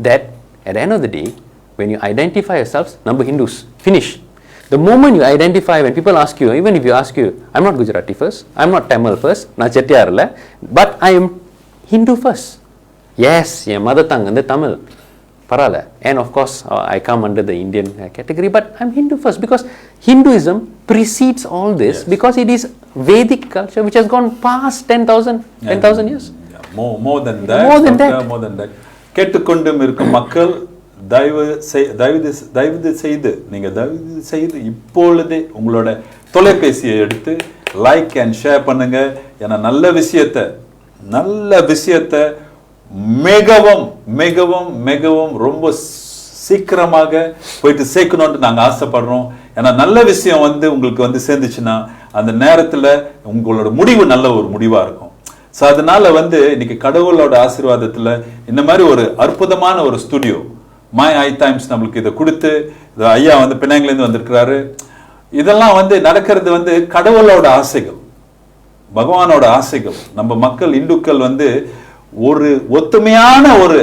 that at the end of the day, when you identify yourselves, number Hindus, finish. The moment you identify, when people ask you, even if you ask you, I'm not Gujarati first, I'm not Tamil first, நான் செட்டியார் இல்லை, but I am Hindu first. Yes, N mother tongue வந்து தமிழ், பரவாயில்ல. And of course, I come under the Indian category, but I'm Hindu first because Hinduism precedes all this, because it is Vedic culture which has gone past 10,000 years. More than that. கேட்டுக்கொண்டும் இருக்கும் மக்கள், தயவு செய்து இப்பொழுதே உங்களோட தொலைபேசியை எடுத்து like and share பண்ணுங்க. ஏன்னா நல்ல விஷயத்தை மிகவும் ரொம்ப சீக்கிரமாக போயிட்டு சேர்க்கணும்னு நாங்கள் ஆசைப்படுறோம். ஏன்னா நல்ல விஷயம் வந்து உங்களுக்கு வந்து சேர்ந்துச்சுன்னா அந்த நேரத்தில் உங்களோட முடிவு நல்ல ஒரு முடிவாக இருக்கும். ஸோ அதனால வந்து இன்னைக்கு கடவுளோட ஆசீர்வாதத்தில் இந்த மாதிரி ஒரு அற்புதமான ஒரு ஸ்டுடியோ மை ஐ டைம்ஸ் நம்மளுக்கு இதை கொடுத்து, ஐயா வந்து பினாங்கிலேருந்து வந்திருக்கிறாரு. இதெல்லாம் வந்து நடக்கிறது வந்து கடவுளோட ஆசைகள், பகவானோட ஆசைகள். நம்ம மக்கள் இந்துக்கள் வந்து ஒரு ஒத்துமையான ஒரு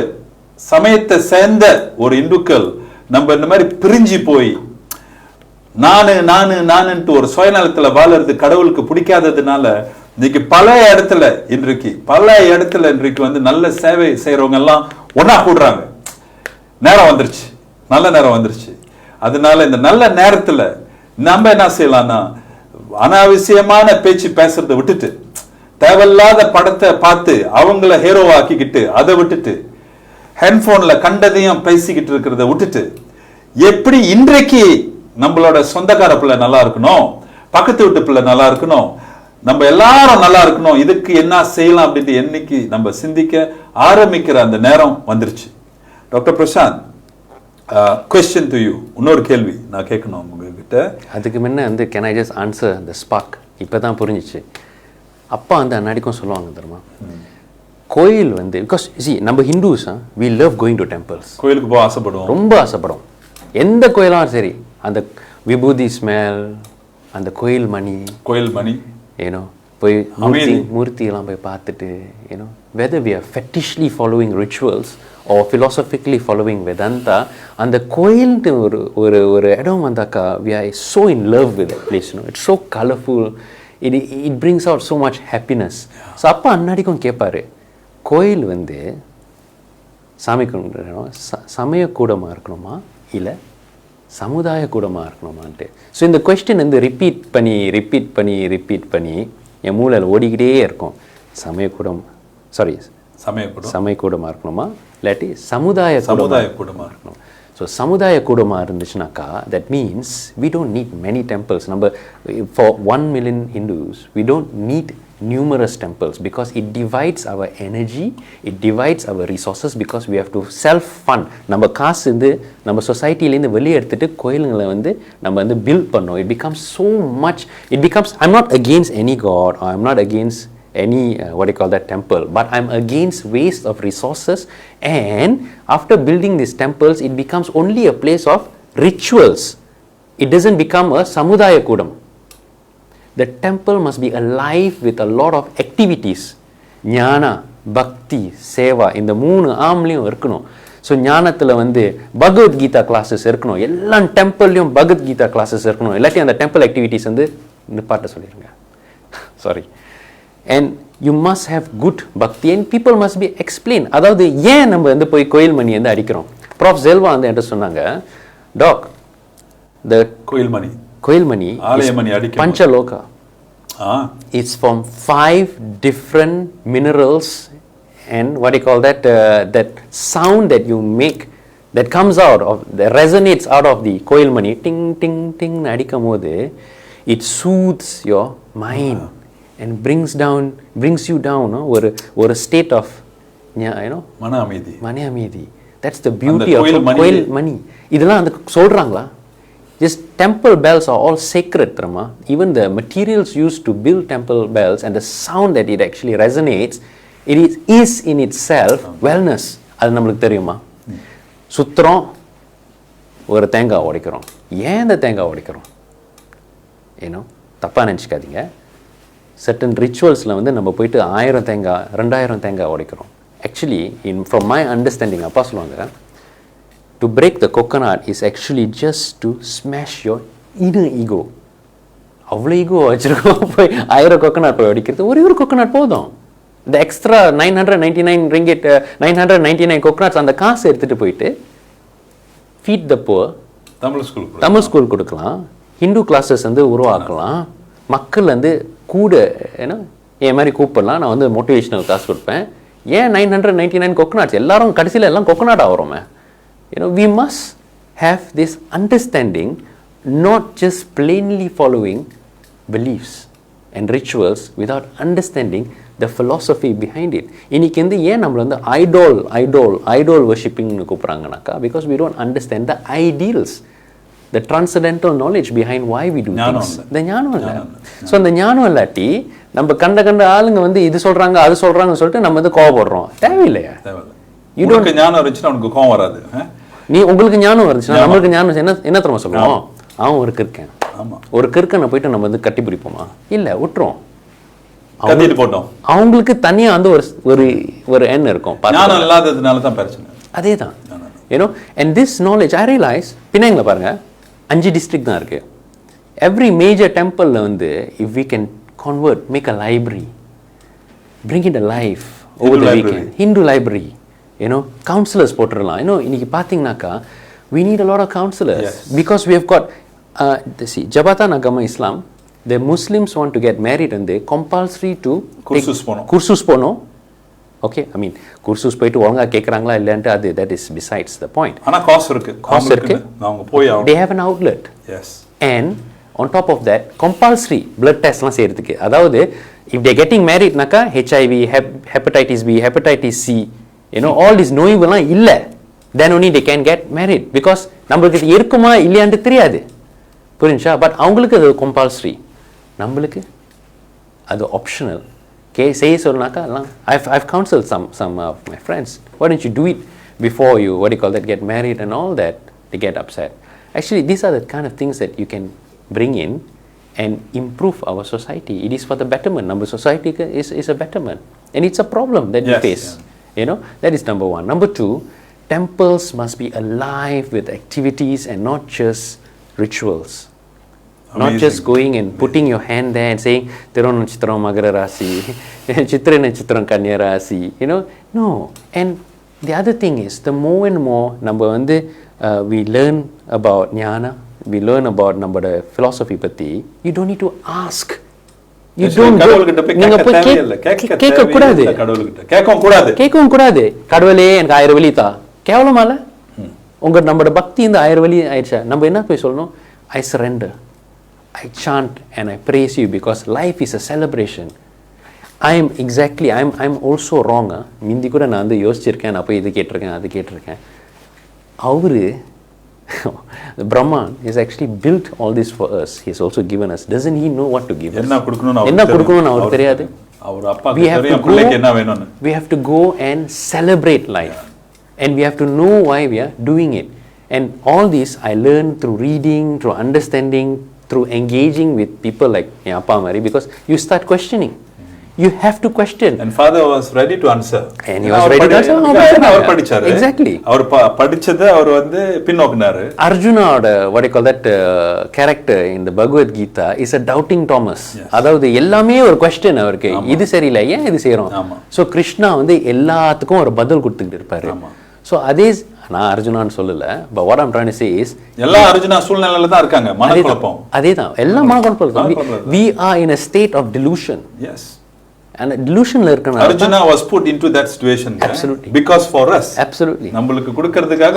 சமயத்தை சேர்ந்த ஒரு இந்துக்கள் நம்ம இந்த மாதிரி பிரிஞ்சு போய் நானுன்ட்டு ஒரு சுயநலத்துல வாழறது கடவுளுக்கு பிடிக்காததுனால இன்னைக்கு பல இடத்துல இன்றைக்கு வந்து நல்ல சேவை செய்யறவங்க எல்லாம் ஒன்னா கூடுறாங்க. நேரம் வந்துருச்சு, நல்ல நேரம் வந்துருச்சு. அதனால இந்த நல்ல நேரத்துல நம்ம என்ன செய்யலாம்னா, அனாவசியமான பேச்சு பேசுறதை விட்டுட்டு, தேவையில்லாத படத்தை பார்த்து அவங்கள ஹீரோவாக்கிக்கிட்டு அதை விட்டுட்டு, ஹேண்ட்போன்ல கண்டதையும் பேசிக்கிட்டு இருக்கிறத விட்டுட்டு, எப்படி இன்றைக்கு நம்மளோட சொந்தக்கார பிள்ளை நல்லா இருக்கணும், பக்கத்து வீட்டு பிள்ளை நல்லா இருக்கணும், நம்ம எல்லாரும் நல்லா இருக்கணும், இதுக்கு என்ன செய்யலாம் அப்படின்ட்டு என்னைக்கு நம்ம சிந்திக்க ஆரம்பிக்கிற அந்த நேரம் வந்துருச்சு. Doctor Prashanth, question to you. இன்னொரு கேள்வி நான் கேட்கணும் உங்ககிட்ட. அதுக்கு முன்ன வந்து can I just answer the spark. இப்போ தான் புரிஞ்சிச்சு. அப்பா வந்து அன்னாடிக்கும் சொல்லுவாங்க தெரியுமா, கோயில் வந்து பிகாஸ் நம்ம Hindus we love going to temples. கோயிலுக்கு போக ஆசைப்படுவோம், ரொம்ப ஆசைப்படுவோம். எந்த கோயிலும் சரி, அந்த விபூதி ஸ்மெல், அந்த கோயில் மணி ஏனோ போய் மூர்த்தியெல்லாம் போய் பார்த்துட்டு, ஏனோ whether we are fetishly following rituals or philosophically following Vedanta, அந்த கோயில்ட்டு ஒரு இடம் வந்தாக்கா we are so in love with that place, you know, it's so colorful, it brings out so much happiness. So அப்பா அன்னாடிக்கும் கேட்பாரு, கோயில் வந்து சாமி கும்பிடணும் சமயக்கூடமாக இருக்கணுமா இல்லை சமுதாய கூடமாக இருக்கணுமான்ட்டு. ஸோ இந்த கொஸ்டின் வந்து ரிப்பீட் பண்ணி என் மூளையில் ஓடிக்கிட்டே இருக்கும். சமயக்கூடமாக இருக்கணுமா இல்லாட்டி சமுதாய கூடமாக இருக்கணும். ஸோ சமுதாய கூடமாக இருந்துச்சுனாக்கா that means we don't need many temples. நம்ம for 1 million Hindus we don't need numerous temples because it divides our energy, it divides our resources because we have to self fund. நம்ம காசு வந்து நம்ம சொசைட்டிலேருந்து வெளியே எடுத்துட்டு கோயிலுங்களை வந்து நம்ம வந்து பில்ட் பண்ணோம். It becomes so much, it becomes, I'm not against any god or I'm not against any what do you call that temple, but I'm against waste of resources. And after building these temples it becomes only a place of rituals. It doesn't become a samudaya kudam. The temple must be alive with a lot of activities. ஞானா, பக்தி, சேவா, இந்த 3 ஆம்லையும் இருக்கணும். So ஞானத்தில் வந்து Bhagavad Gita classes இருக்கணும். எல்லா டெம்பிள்லையும் Bhagavad Gita classes இருக்கணும். இல்லாட்டி அந்த டெம்பிள் ஆக்டிவிட்டிஸ் வந்து நிப்பாட்ட சொல்லிடுங்க. Sorry. And you must have good bhakti and people must be explain. அதாவது ஏன் நம்ம வந்து போய் கோயில் மணி வந்து அடிக்கிறோம். ப்ராஃப் செல்வா வந்து என்கிட்ட சொன்னாங்க, டாக் த கோயில் மணி Panchaloka. It's from 5 different minerals and what do you call that, that sound that you make that comes out of, that resonates out of the coil money, ting ting ting adikamodu, it soothes your mind and brings you down or a state of, you know, mana amidi. That's the beauty of coil money. Idella and solrangla. Just temple bells are all sacred, Rama. Even the materials used to build temple bells and the sound that it actually resonates, it is in itself wellness. அது நம்மளுக்கு தெரியுமா? சுத்திரம் ஒரு தேங்காய் உடைக்கிறோம். ஏன் இந்த தேங்காய் உடைக்கிறோம்? ஏனோ தப்பாக நினச்சிக்காதீங்க. certain ritualsல வந்து நம்ம போயிட்டு 1000 தேங்காய் 2000 தேங்காய் உடைக்கிறோம். Actually, from my understanding, அப்பா சொல்லுவாங்க, to break the coconut is actually just to smash your inner ego. அவ்வளோ ஈகோ வச்சுருக்கோம். போய் 1000 கோகனட் போய் அடிக்கிறது, ஒரு கோகனட் போதும். இந்த எக்ஸ்ட்ரா 999 ringgit 999 கோகனட்ஸ் அந்த காசு எடுத்துகிட்டு போயிட்டு feed the poor, Tamil school கொடுக்கலாம், ஹிந்து கிளாஸஸ் வந்து உருவாக்கலாம், மக்கள் வந்து கூட ஏன்னா என் மாதிரி கூப்பிடலாம், நான் வந்து மோட்டிவேஷனல் கிளாஸ் கொடுப்பேன். ஏன் 999 கோகனட்ஸ் எல்லாரும் கடைசியில் எல்லாம் coconut ஆகிறோமே. You know, we must have this understanding, not just plainly following beliefs and rituals without understanding the philosophy behind it. இன்னைக்கு வந்து ஏன் நம்மள வந்து idol வர்ஷிப்பிங்னு கூப்பிட்றாங்கனாக்கா, because we don't understand the ideals, the transcendental knowledge behind why we do things. இந்த ஞானம் இல்லை. So அந்த ஞானம் இல்லாட்டி நம்ம கண்ட ஆளுங்க வந்து இது சொல்கிறாங்க அது சொல்கிறாங்கன்னு சொல்லிட்டு நம்ம வந்து கோவப்படுறோம். தேவையில்லையா? உங்களுக்கு ஞானம் இருந்துச்சுன்னா உனக்கு கோவம் வராது. உங்களுக்கு ஞானம் வந்துச்சுன்னா நம்மளுக்கு ஞானம் என்ன தெரியுமா சொல்லுவோம்? அவன் ஒரு கிறுக்கன், ஒரு கிறுக்கனை போயிட்டு நம்ம வந்து கட்டி பிடிப்போமா? இல்லை, விட்டுரும். அவங்களுக்கு தனியாக வந்து ஒரு எண்ணம் இருக்கும். ஞானம் இல்லாததுனால தான் பிரச்சனை. அதே தான். ஏன்னோ and this knowledge I realise, பின்னாங்கள பாருங்க 5 டிஸ்ட்ரிக்ட் தான் இருக்கு. every major temple வந்து if we can convert, make a library, bring it alive over the weekend, Hindu library, counselors போட்டுறலாம். இன்னைக்கு பார்த்தீங்கன்னாக்கா we need a lot of counselors, because we have got see Jabatan Agama Islam, the Muslims want to get married and they compulsory to kursus போணும். Okay, I mean kursus போயிட்டு ஒழுங்கா கேக்குறாங்களா இல்லையான்ட்டு அது that is besides the point. ஆனா காசு இருக்கு அவங்க போய் they have an outlet. Yes. And on top of that compulsory blood test லாம் செய்யறதுக்கு, அதாவது if they getting married naka HIV, hepatitis B, hepatitis C, all these நோய்கள்லாம் இல்ல, then only they can get married, because நம்மளுக்கு இருக்குமா இல்லையான்னு தெரியாது, புரியுதா? பட் அவங்களுக்கு அது compulsory, நம்மளுக்கு அது optional. Say சொன்னாக்கா I've counseled some of my friends, why don't you do it before you get married and all that. They get upset. Actually these are the kind of things that you can bring in and improve our society. It is for the betterment. Number society is a betterment, and it's a problem that we face. That is number one. Number two, temples must be alive with activities and not just rituals. Amazing. Not just going and putting your hand there and saying Thiron Nachitram Magara Rasi, Chitra Nachitram Kanya Rasi, no. And the other thing is, the more and more we learn about jnana, we learn about the philosophy பத்தி, you don't need to ask. You don't கடவுள்கிட்ட போய் கேட்க கூடாது. கேட்கவும் கூடாது. கடவுளே எனக்கு 1000 வழி தா. கேவலமால? நம்மட பக்தி இந்த 1000 வழி ஆயிடுச்சா? நம்ம என்ன போய் சொல்லணும்? I surrender. I chant and I praise you because life is a celebration. I'm also wrong. மிந்தி கூட நான் யோசிச்சிருக்கேன், நான் போய் இது கேட்டிருக்கேன், அது கேட்டிருக்கேன். அவரு Brahman has actually built all this for us. He has also given us. Doesn't he know what to give us? என்ன கொடுக்கணும்னு அவருக்கு தெரியாது. அவர் அப்பாக்கு தெரியும் பிள்ளைக்கு என்ன வேணும்னு. We have to go and celebrate life. And we have to know why we are doing it. And all this I learned through reading, through understanding, through engaging with people like Appa Mari, because you start questioning. You have to question. And father was ready to answer. And he was ready to answer. Our படிச்சாரு. Exactly. Our படிச்சதை our பின்னோக்கினாரு. Arjuna, what do you call that character in the Bhagavad Gita is a doubting Thomas. அதாவது எல்லாமே ஒரு question அவருக்கு. இது சரியில்லை, ஏன் இது செய்றோம்? So Krishna எல்லாத்துக்கும் ஒரு பதில் கொடுத்துக்கிட்டு இருப்பாரு. So அதே நான் அர்ஜுனான்னு சொல்லல, but what I'm trying to say is எல்லா அர்ஜுனா சூழ்நிலையில தான் இருக்காங்க, மனக்குழப்பம். அதேதான், எல்லாம் மனக்குழப்பம். We are in a state of delusion. Yes. And delusion la irukana. Arjuna was put into that situation. Absolutely. Because for us. Absolutely. நம்மளுக்கு கொடுக்கிறதுக்காக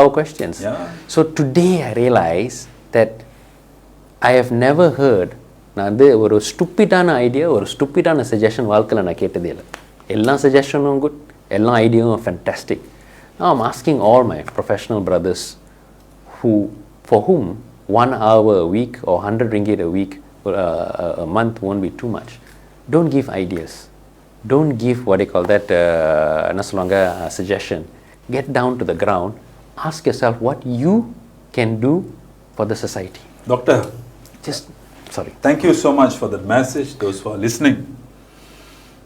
our questions. Yeah. So today I realize that I have never heard நான் ஒரு ஸ்டூபிடான idea, ஒரு ஸ்டூபிடான suggestion வாழ்க்கையில நான் கேட்டதே இல்லை. எல்லா சஜஷனும் good, எல்லா ஐடியாவும் fantastic. Now I'm asking all my professional brothers for whom 1 hour a week or 100 ringgit a week a month won't be too much. Don't give ideas. Don't give what they call that suggestion. Get down to the ground. Ask yourself what you can do for the society. Doctor, thank you so much for that message. Those who are listening.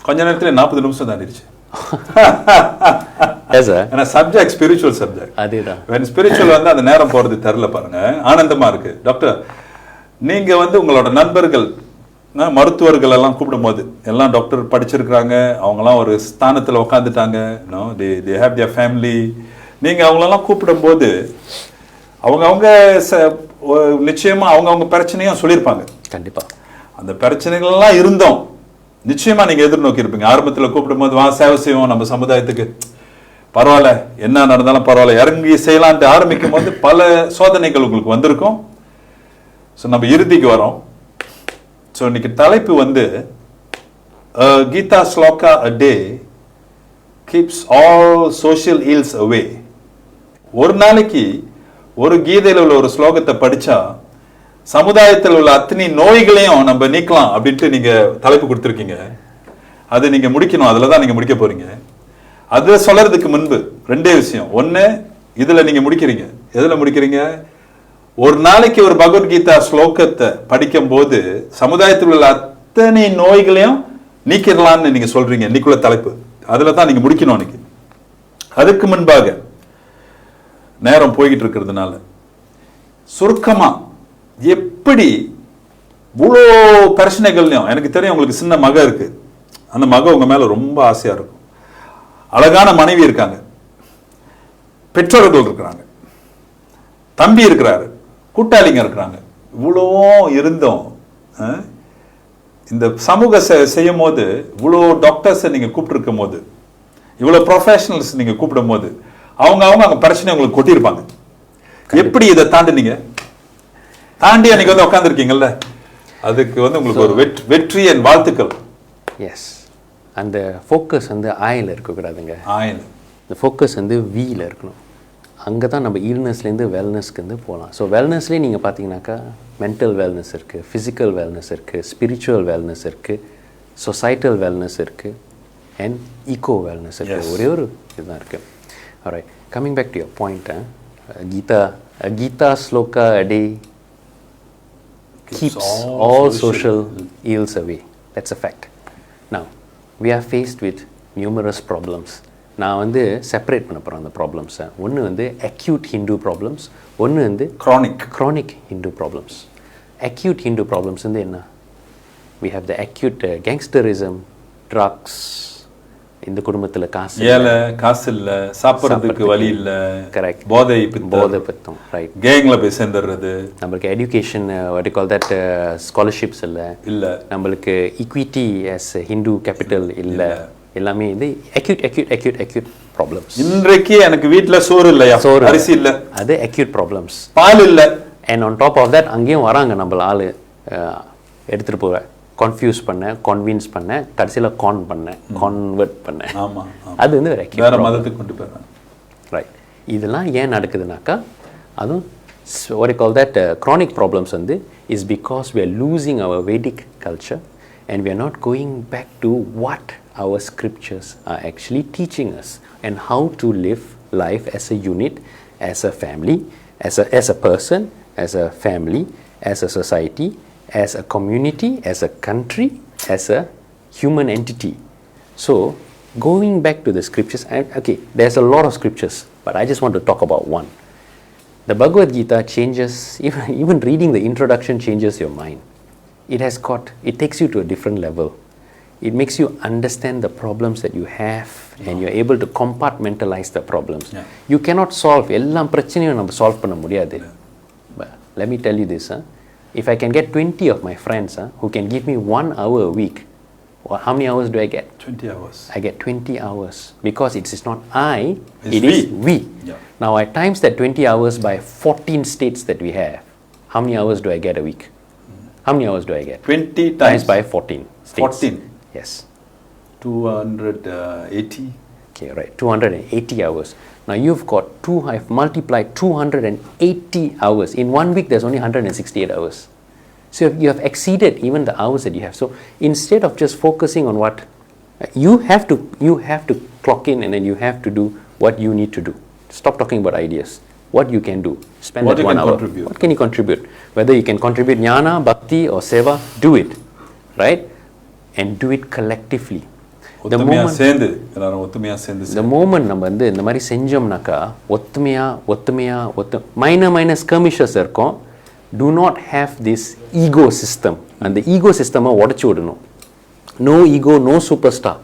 கொஞ்ச நேரத்துல 40 நிமிஷம் தாண்டிருச்சு. Yes sir. And a subject, spiritual subject. அதேதான். When spiritual அந்த நேரம் போறது தெரியல பாருங்க. ஆனந்தமா இருக்கு. டாக்டர், நீங்க உங்களோட நண்பர்கள் மருத்துவர்கள் எல்லாம் கூப்பிடும்போது எல்லாம் டாக்டர் படிச்சிருக்கிறாங்க, அவங்கெல்லாம் ஒரு ஸ்தானத்தில் உட்காந்துட்டாங்க, they have their family. நீங்கள் அவங்களெல்லாம் கூப்பிடும்போது அவங்க நிச்சயமா அவங்க பிரச்சனையும் சொல்லியிருப்பாங்க. கண்டிப்பா அந்த பிரச்சனைகள்லாம் இருந்தோம் நிச்சயமா நீங்க எதிர்நோக்கி இருப்பீங்க. ஆரம்பத்தில் கூப்பிடும்போது வா சேவை செய்வோம் நம்ம சமுதாயத்துக்கு, பரவாயில்ல என்ன நடந்தாலும் பரவாயில்ல இறங்கி செய்யலான்ட்டு ஆரம்பிக்கும் போது பல சோதனைகள் உங்களுக்கு வந்திருக்கும். ஸோ நம்ம இறுதிக்கு வரோம். ஸோ இன்னைக்கு தலைப்பு Geetha shloka a day keeps all social ills away. ஒரு நாளைக்கு ஒரு கீதையில் உள்ள ஒரு ஸ்லோகத்தை படிச்சா சமுதாயத்தில் உள்ள அத்தனை நோய்களையும் நம்ம நீக்கலாம் அப்படின்ட்டு நீங்க தலைப்பு கொடுத்துருக்கீங்க. அது நீங்க முடிக்கணும், அதுல தான் நீங்க முடிக்க போறீங்க. அது சொல்றதுக்கு முன்பு ரெண்டே விஷயம். ஒன்னு, இதுல நீங்க முடிக்கிறீங்க, எதுல முடிக்கிறீங்க? ஒரு நாளைக்கு ஒரு பகவத்கீதா ஸ்லோகத்தை படிக்கும் போது சமுதாயத்தில் உள்ள அத்தனை நோய்களையும் நீக்கிடலான்னு நீங்க சொல்றீங்க. இன்னைக்குள்ள தலைப்பு அதுல தான் நீங்க முடிக்கணும் இன்னைக்கு. அதுக்கு முன்பாக நேரம் போய்கிட்டு இருக்கிறதுனால சுருக்கமா எப்படி இவ்வளோ பிரச்சனைகள்லையும், எனக்கு தெரியும் உங்களுக்கு சின்ன மக இருக்கு, அந்த மக உங்க மேல ரொம்ப ஆசையா இருக்கும், அழகான மனைவி இருக்காங்க, பெற்றோர்கள் இருக்கிறாங்க, தம்பி இருக்கிறாரு, கூட்டாளிங்க இருக்கிறாங்க, இவ்வளோ இருந்தோம் இந்த சமூக செய்யும் போது, இவ்வளோ டாக்டர்ஸை நீங்க கூப்பிட்டு போது, இவ்வளோ ப்ரொஃபஷனல்ஸ் நீங்க கூப்பிடும் போது, அவங்க அங்க பிரச்சனை உங்களுக்கு கொட்டியிருப்பாங்க. எப்படி இதை தாண்டினீங்க? தாண்டி அன்னைக்கு வந்து உட்காந்துருக்கீங்கல்ல, அதுக்கு வந்து உங்களுக்கு ஒரு வெற்றி என் வாழ்த்துக்கள். எஸ், அந்த ஃபோக்கஸ் வந்து ஆயில் இருக்கக்கூடாதுங்க. ஆயில், இந்த ஃபோக்கஸ் வந்து வீயில் இருக்கணும். அங்கே தான் நம்ம இல்னஸ்லேருந்து வெல்னஸ்க்கு வந்து போகலாம். ஸோ வெல்னஸ்லேயே நீங்கள் பார்த்தீங்கன்னாக்கா மென்டல் வெல்னஸ் இருக்குது, ஃபிசிக்கல் வெல்னஸ் இருக்குது, ஸ்பிரிச்சுவல் வெல்னஸ் இருக்குது, சொசைட்டல் வெல்னஸ் இருக்குது, அண்ட் ஈகோ வெல்னஸ் இருக்குது. ஒரே ஒரு இதுதான் இருக்குது. Alright, coming back to your point, Gita shloka a day keeps all social ills away. That's a fact. Now, we are faced with numerous problems. நான் வந்து செப்பரேட் பண்ண போகிறேன் அந்த ப்ராப்ளம்ஸை. ஒன்று வந்து அக்யூட் ஹிந்து ப்ராப்ளம்ஸ், ஒன்று வந்து chronic Hindu problems. Acute Hindu problems வந்து என்ன? we have the acute gangsterism, drugs, இந்த குடும்பத்தில் காசு இல்லை, சாப்பிட்றதுக்கு வழி இல்லை, கரெக்ட், போதை பித்தம், ரைட், கேங்ல போய் சேர்ந்துடுறது, நம்மளுக்கு education what you call that scholarships இல்லை, நம்மளுக்கு ஈக்விட்டி as ஹிந்து கேபிட்டல் இல்லை, எல்லாமே இது அக்யூட் ப்ராப்ளம்ஸ். இன்றைக்கு எனக்கு வீட்டில் சோறு இல்லையா, அரிசி இல்லை, அது அக்யூட் ப்ராப்ளம்ஸ். பால் இல்லை, and on top of that அங்கேயும் வராங்க நம்மள ஆள் எடுத்துகிட்டு போவேன், கன்ஃபியூஸ் பண்ண, கன்வின்ஸ் பண்ண, கடைசியில் கன்வெர்ட் பண்ண. அது வந்து வேற மதத்துக்கு கொண்டு போயிடுறாங்க. ரைட், இதெல்லாம் ஏன் நடக்குதுனாக்கா, அதுவும் what you call that chronic problems வந்து is because we are losing our Vedic culture and we are not going back to what our scriptures are actually teaching us and how to live life as a unit, as a family, as a person, as a family, as a society, as a community, as a country, as a human entity. So, going back to the scriptures, okay, there's a lot of scriptures, but I just want to talk about one. The Bhagavad Gita changes, even reading the introduction changes your mind. It takes you to a different level. It makes you understand the problems that you have and you're able to compartmentalize the problems. Yeah. You cannot solve, எல்லா பிரச்சனையும் நம்ம solve பண்ண முடியாது. But let me tell you this, if I can get 20 of my friends who can give me 1 hour a week, how many hours do I get? 20 hours. I get 20 hours because it is not I, it is we. Yeah. Now I times that 20 hours by 14 states that we have. How many hours do I get a week? How many hours do I get? 20 times by 14 states. 14? Yes. 280. Okay, right. 280 hours. Now you've got I've multiplied 280 hours. In 1 week there's only 168 hours. So you have exceeded even the hours that you have. So instead of just focusing on what you have to clock in and then you have to do what you need to do. Stop talking about ideas. What you can do. Spend that 1 hour. Contribute. What can you contribute? Whether you can contribute jnana, bhakti or seva, do it. Right? And do it collectively. The moment நம்ம வந்து இந்த மாதிரி செஞ்சோம்னாக்கா ஒத்துமையா minor skirmishes இருக்கும். Do not have this ego system. அந்த ego system உடைச்சு விடணும். No ego, no superstar.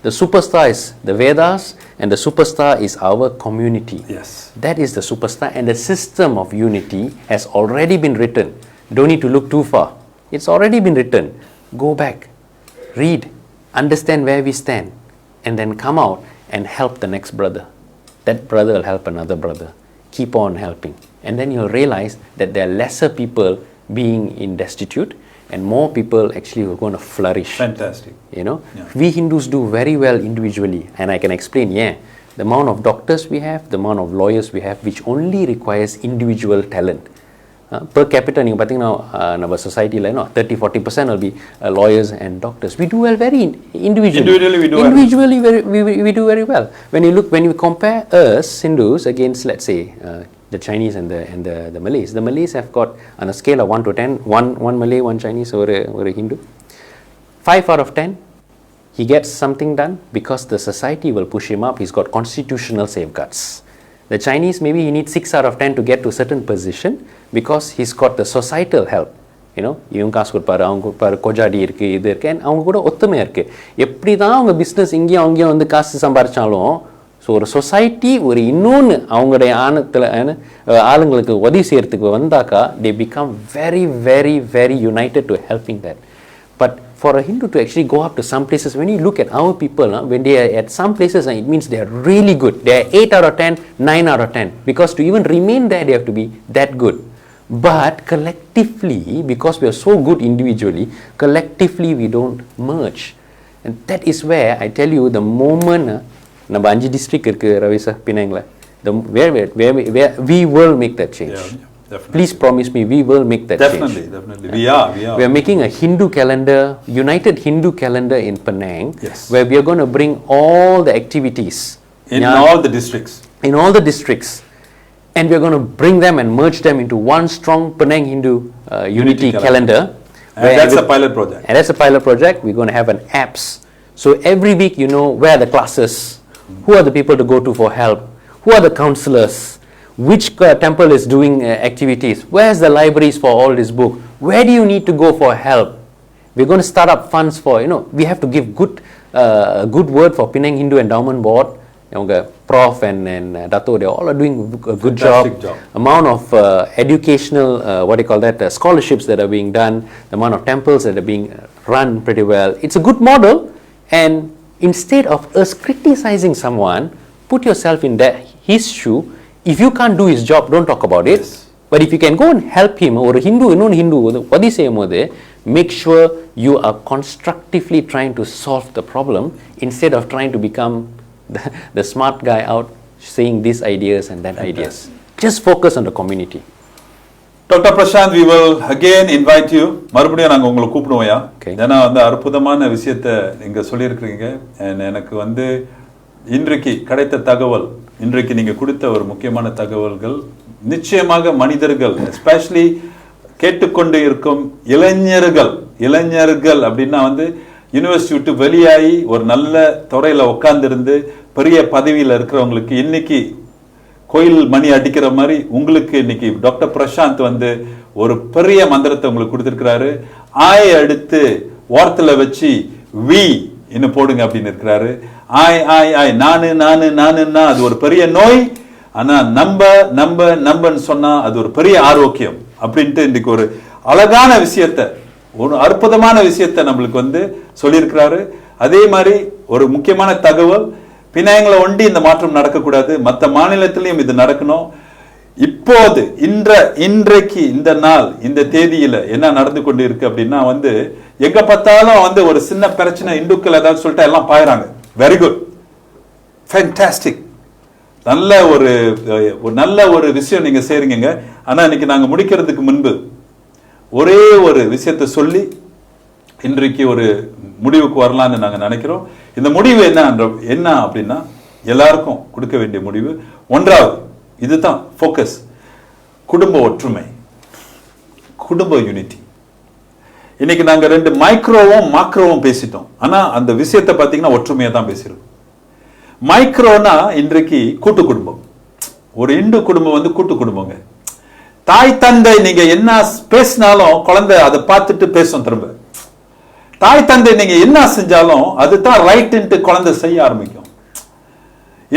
The superstar is the Vedas and the superstar is our community. Yes. That is the superstar and the system of unity has already been written. Don't need to look too far. It's already been written. Go back, read, understand where we stand and then come out and help the next brother. That brother will help another brother. Keep on helping. And then you'll realize that there are lesser people being in destitute and more people actually who are going to flourish. Fantastic. You know, yeah. We Hindus do very well individually and I can explain, the amount of doctors we have, the amount of lawyers we have, which only requires individual talent. Per capita, நீங்கள் பார்த்தீங்கன்னா நம்ம சொசைட்டியில் 30-40% will be lawyers and doctors. We do well very individually. We do very well. When you compare us Hindus against, let's say, the Chinese and the Malays. The Malays have got, on a scale of 1 to 10, one Malay, one Chinese, or a Hindu. 5 out of 10, he gets something done because the society will push him up. He's got constitutional safeguards. The Chinese, maybe he needs 6 out of 10 to get to a certain position because he's got the societal help. இவங்க காசு கொடுப்பாரு, அவங்க கொடுப்பாரு, கொஜாடி இருக்குது, இது இருக்குது, and அவங்க கூட ஒத்துமையாக இருக்குது. எப்படி தான் அவங்க பிஸ்னஸ் இங்கேயும் அங்கேயும் வந்து காசு சம்பாரிச்சாலும், ஸோ ஒரு சொசைட்டி ஒரு இன்னொன்று அவங்களுடைய ஆளுங்களுக்கு உதவி செய்கிறதுக்கு வந்தாக்கா, they become very very very united to helping that. But for a Hindu to actually go up to some places, when you look at our people, when they are at some places, it means they are really good. They are 8 out of 10, 9 out of 10. Because to even remain there, they have to be that good. But collectively, because we are so good individually, collectively we don't merge. And that is where I tell you, the moment நம்ம 5 district இருக்கு Ravi sir பினாங்ல, where we will make that change. Definitely. Please promise me we will make that change. Definitely. We are. We are making a Hindu calendar, united Hindu calendar in Penang, yes, where we are going to bring all the activities in all the districts. In all the districts. And we are going to bring them and merge them into one strong Penang Hindu unity calendar. And that's a pilot project. And that's a pilot project. We're going to have an apps. So every week you know where are the classes, who are the people to go to for help, who are the counselors, which temple is doing activities, where's the libraries for all this book, where do you need to go for help. We're going to start up funds for, we have to give good word for Penang Hindu Endowment Board. Prof and Dato, they all are doing a good job. Amount of educational, scholarships that are being done, the amount of temples that are being run pretty well. It's a good model, and instead of us criticizing someone, put yourself in his shoe. If you can't do his job, don't talk about it. Yes. But if you can go and help him, or a Hindu, Hindu, make sure you are constructively trying to solve the problem instead of trying to become the smart guy out saying these ideas and that ideas. Just focus on the community. Dr. Prashant, we will again invite you. மறுபடியும் நாங்க உங்களை கூப்பிடுவோம்யா. ஏன்னா வந்து அற்புதமான விஷயத்தை நீங்க சொல்லியிருக்கிறீங்க. எனக்கு வந்து இன்றைக்கு கிடைத்த தகவல், இன்றைக்கு நீங்க கொடுத்த ஒரு முக்கியமான தகவல்கள் நிச்சயமாக மனிதர்கள், எஸ்பெஷலி கேட்டுக்கொண்டு இருக்கும் இளைஞர்கள் அப்படின்னா வந்து யூனிவர்சிட்டி விட்டு வெளியாகி ஒரு நல்ல துறையில உட்கார்ந்துருந்து பெரிய பதவியில் இருக்கிறவங்களுக்கு இன்னைக்கு கோயில் மணி அடிக்கிற மாதிரி உங்களுக்கு இன்னைக்கு டாக்டர் பிரசாந்த் வந்து ஒரு பெரிய மந்திரத்தை உங்களுக்கு கொடுத்திருக்கிறாரு. ஆய் அடுத்து வார்த்தையில வச்சு வி இன்னும் போடுங்க அப்படின்னு இருக்கிறாரு. ஆய் ஆய் ஆய் நானுன்னா அது ஒரு பெரிய நோய், ஆனா நம்பன்னு சொன்னா அது ஒரு பெரிய ஆரோக்கியம் அப்படின்ட்டு இன்னைக்கு ஒரு அழகான விஷயத்தை, ஒரு அற்புதமான விஷயத்தை நம்மளுக்கு வந்து சொல்லியிருக்கிறாரு. அதே மாதிரி ஒரு முக்கியமான தகவல், பினாங்ல ஒண்டி இந்த மாற்றம் நடக்கக்கூடாது, மற்ற மாநிலத்திலையும் இது நடக்கணும். இப்போது இன்றைக்கு இந்த நாள் இந்த தேதியில என்ன நடந்து கொண்டு இருக்கு அப்படின்னா வந்து எங்க பார்த்தாலும் வந்து ஒரு சின்ன பிரச்சனை, இந்துக்கள் ஏதாவது சொல்லிட்டு எல்லாம் பாயிறாங்க. வெரி குட், ஃபேன்டாஸ்டிக், நல்ல ஒரு விஷயம் நீங்க செய்றீங்க. ஆனா இன்னைக்கு நாங்க முடிக்கிறதுக்கு முன்பு ஒரே ஒரு விஷயத்தை சொல்லி இன்றைக்கு ஒரு முடிவுக்கு வரலாம்னு நாங்க நினைக்கிறோம். இந்த முடிவு என்ன அப்படின்னா எல்லாருக்கும் கொடுக்க வேண்டிய முடிவு. ஒன்றாவது, இதுதான் ஃபோக்கஸ், குடும்ப ஒற்றுமை, குடும்ப யூனிட்டி. இன்னைக்கு நாங்க 2 மைக்ரோவும் மாக்ரோவும் பேசிட்டோம். ஆனா அந்த விஷயத்தை பாத்தீங்கன்னா ஒற்றுமையா தான் பேசிருக்கோம். மைக்ரோனா இன்றைக்கு கூட்டு குடும்பம். ஒரு இந்து குடும்பம் வந்து கூட்டு குடும்பங்க. தாய் தந்தை நீங்க என்ன பேசினாலும் குழந்தை அதை பார்த்துட்டு பேசும் திரும்ப. தாய் தந்தை நீங்க என்ன செஞ்சாலும் அதுதான் ரைட்ன்ட்டு குழந்தை செய்ய ஆரம்பிக்கும்.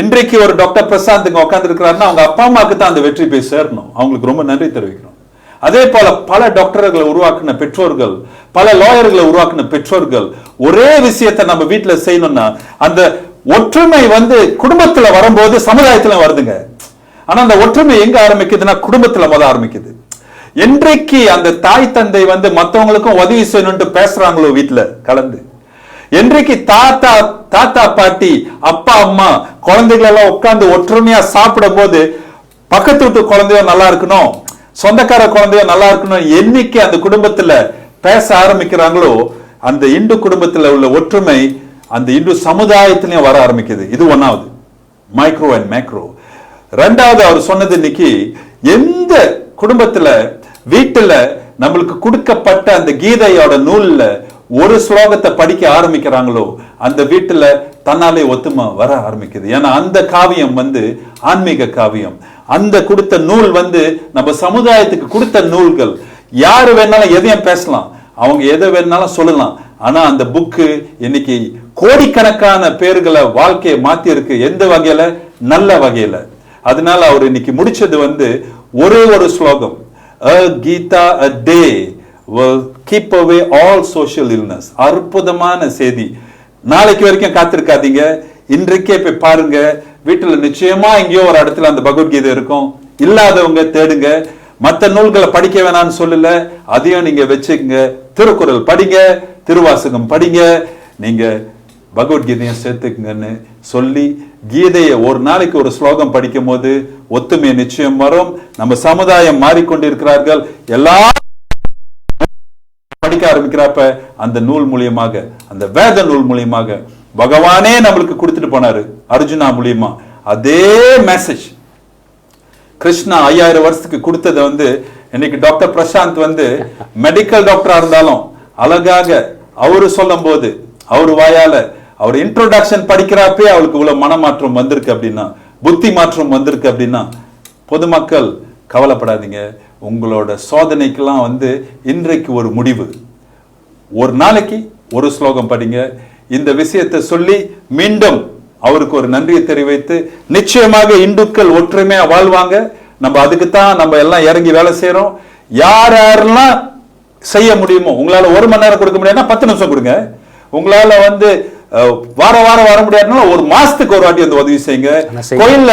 இன்றைக்கு ஒரு டாக்டர் பிரசாந்த் இங்க உட்கார்ந்து இருக்கிறாருன்னா அவங்க அப்பா அம்மாவுக்கு தான் அந்த வெற்றி போய் சேரணும். அவங்களுக்கு ரொம்ப நன்றி தெரிவிக்கிறோம். அதே போல பல டாக்டர்களை உருவாக்குன பெற்றோர்கள், பல லாயர்களை உருவாக்குன பெற்றோர்கள், ஒரே விஷயத்தை நம்ம வீட்டுல செய்யணும்னா அந்த ஒற்றுமை வந்து குடும்பத்துல வரும்போது சமுதாயத்துல வருதுங்க. ஆனா அந்த ஒற்றுமை எங்க ஆரம்பிக்குதுன்னா குடும்பத்துல முத ஆரம்பிக்குது. என்றைக்கு அந்த தாய் தந்தை வந்து மற்றவங்களுக்கும் உதவி செய்யணும்னு பேசுறாங்களோ வீட்டுல கலந்து, என்றைக்கு தாத்தா பாட்டி அப்பா அம்மா குழந்தைகள் எல்லாம் உட்கார்ந்து ஒற்றுமையா சாப்பிடும் போது பக்கத்து வீட்டு குழந்தையோ நல்லா இருக்கணும், சொந்தக்கார குழந்தையோ நல்லா இருக்கணும், என்னைக்கு அந்த குடும்பத்துல பேச ஆரம்பிக்கிறாங்களோ அந்த இந்து குடும்பத்துல உள்ள ஒற்றுமை அந்த இந்து சமுதாயத்திலையும் வர ஆரம்பிக்குது. இது ஒன்னாவது, மைக்ரோ அண்ட் மேக்ரோ. ரெண்டாவது, அவர் சொன்னது இன்னைக்கு எந்த குடும்பத்துல வீட்டுல நம்மளுக்கு கொடுக்கப்பட்ட அந்த கீதையோட நூல்ல ஒரு ஸ்லோகத்தை படிக்க ஆரம்பிக்கிறாங்களோ அந்த வீட்டுல தன்னாலே ஒத்துமை வர ஆரம்பிக்குது. ஏன்னா அந்த காவியம் ஆன்மீக காவியம். அந்த கொடுத்த நூல் நம்ம சமுதாயத்துக்கு கொடுத்த நூல்கள். யாரு வேணாலும் எதையும் பேசலாம், அவங்க எதை வேணாலும் சொல்லலாம். ஆனா அந்த புக்கு இன்னைக்கு கோடிக்கணக்கான பேர்களை வாழ்க்கையை மாத்தி இருக்கு. எந்த வகையில? நல்ல வகையில. அதனால அவர் இன்னைக்கு முடிச்சது ஒரே ஒரு ஸ்லோகம், a Gita a day will keep away all social illness. அற்புதமான செய்தி. நாளைக்கு வரைக்கும் காத்திருக்காதீங்க, இன்றைக்கே போய் பாருங்க. வீட்டுல நிச்சயமா எங்கேயோ ஒரு இடத்துல அந்த பகவத்கீதை இருக்கும். இல்லாதவங்க தேடுங்க. மற்ற நூல்களை படிக்க வேணாம்னு சொல்லல, அதையும் நீங்க வச்சுக்கங்க. திருக்குறள் படிங்க, திருவாசகம் படிங்க, நீங்க பகவத்கீதையும் சேர்த்துக்குங்கன்னு சொல்லி, கீதையை ஒரு நாளைக்கு ஒரு ஸ்லோகம் படிக்கும் போது ஒத்துமை நிச்சயம் வரும். நம்ம சமுதாயம் மாறிக்கொண்டிருக்கிறார்கள். எல்லாரும் படிக்க ஆரம்பிக்கிறப்ப அந்த நூல் மூலியமாக, அந்த வேத நூல் மூலியமாக பகவானே நம்மளுக்கு கொடுத்துட்டு போனாரு அர்ஜுனா மூலியமா. அதே மெசேஜ் கிருஷ்ணா 5000 வருஷத்துக்கு கொடுத்தது இன்னைக்கு டாக்டர் பிரசாந்த் மெடிக்கல் டாக்டரா இருந்தாலும் அழகாக அவரு சொல்லும் போது, அவரு வாயால அவர் இன்ட்ரோடக்ஷன் படிக்கிறப்பே அவளுக்கு இவ்வளவு மனமாற்றம் வந்திருக்கு அப்படின்னா, புத்தி மாற்றம் வந்திருக்கு அப்படின்னா, பொதுமக்கள் கவலைப்படாதீங்க. உங்களோட சோதனைக்கெல்லாம் இன்றைக்கு ஒரு முடிவு. ஒரு நாளைக்கு ஒரு ஸ்லோகம் படிங்க. இந்த விஷயத்தை சொல்லி மீண்டும் அவருக்கு ஒரு நன்றியை தெரிவித்து, நிச்சயமாக இந்துக்கள் ஒற்றுமையா வாழ்வாங்க. நம்ம அதுக்குத்தான் நம்ம எல்லாம் இறங்கி வேலை செய்யறோம். யாரெல்லாம் செய்ய முடியுமோ, உங்களால 1 மணி நேரம் கொடுக்க முடியாதுன்னா 10 நிமிஷம் கொடுங்க. உங்களால வாரம் வாரம் வர முடியாதுன்னா ஒரு மாசத்துக்கு ஒரு வாட்டி உதவி செய்யுங்க. கோயில்ல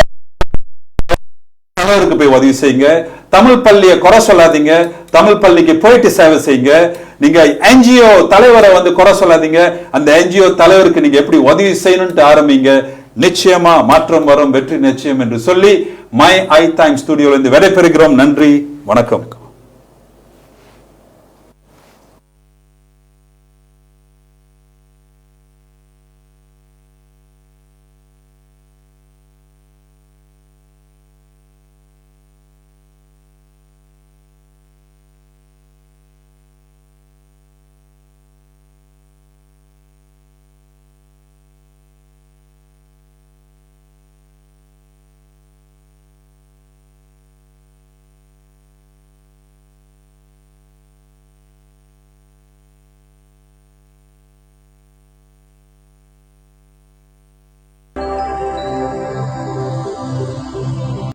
போய் உதவி செய்யுங்க. தமிழ் பள்ளியை குறை சொல்லாதீங்க, தமிழ் பள்ளிக்கு போயிட்டு சேவை செய்யுங்க. நீங்க என்ஜிஓ தலைவரை குறை சொல்லாதீங்க, அந்த என்ஜிஓ தலைவருக்கு நீங்க எப்படி உதவி செய்யணும்னு ஆரம்பிங்க. நிச்சயமா மாற்றம் வரும், வெற்றி நிச்சயம் என்று சொல்லி மை ஐ டைம் ஸ்டுடியோல இருந்து விடைபெறுகிறோம். நன்றி, வணக்கம்.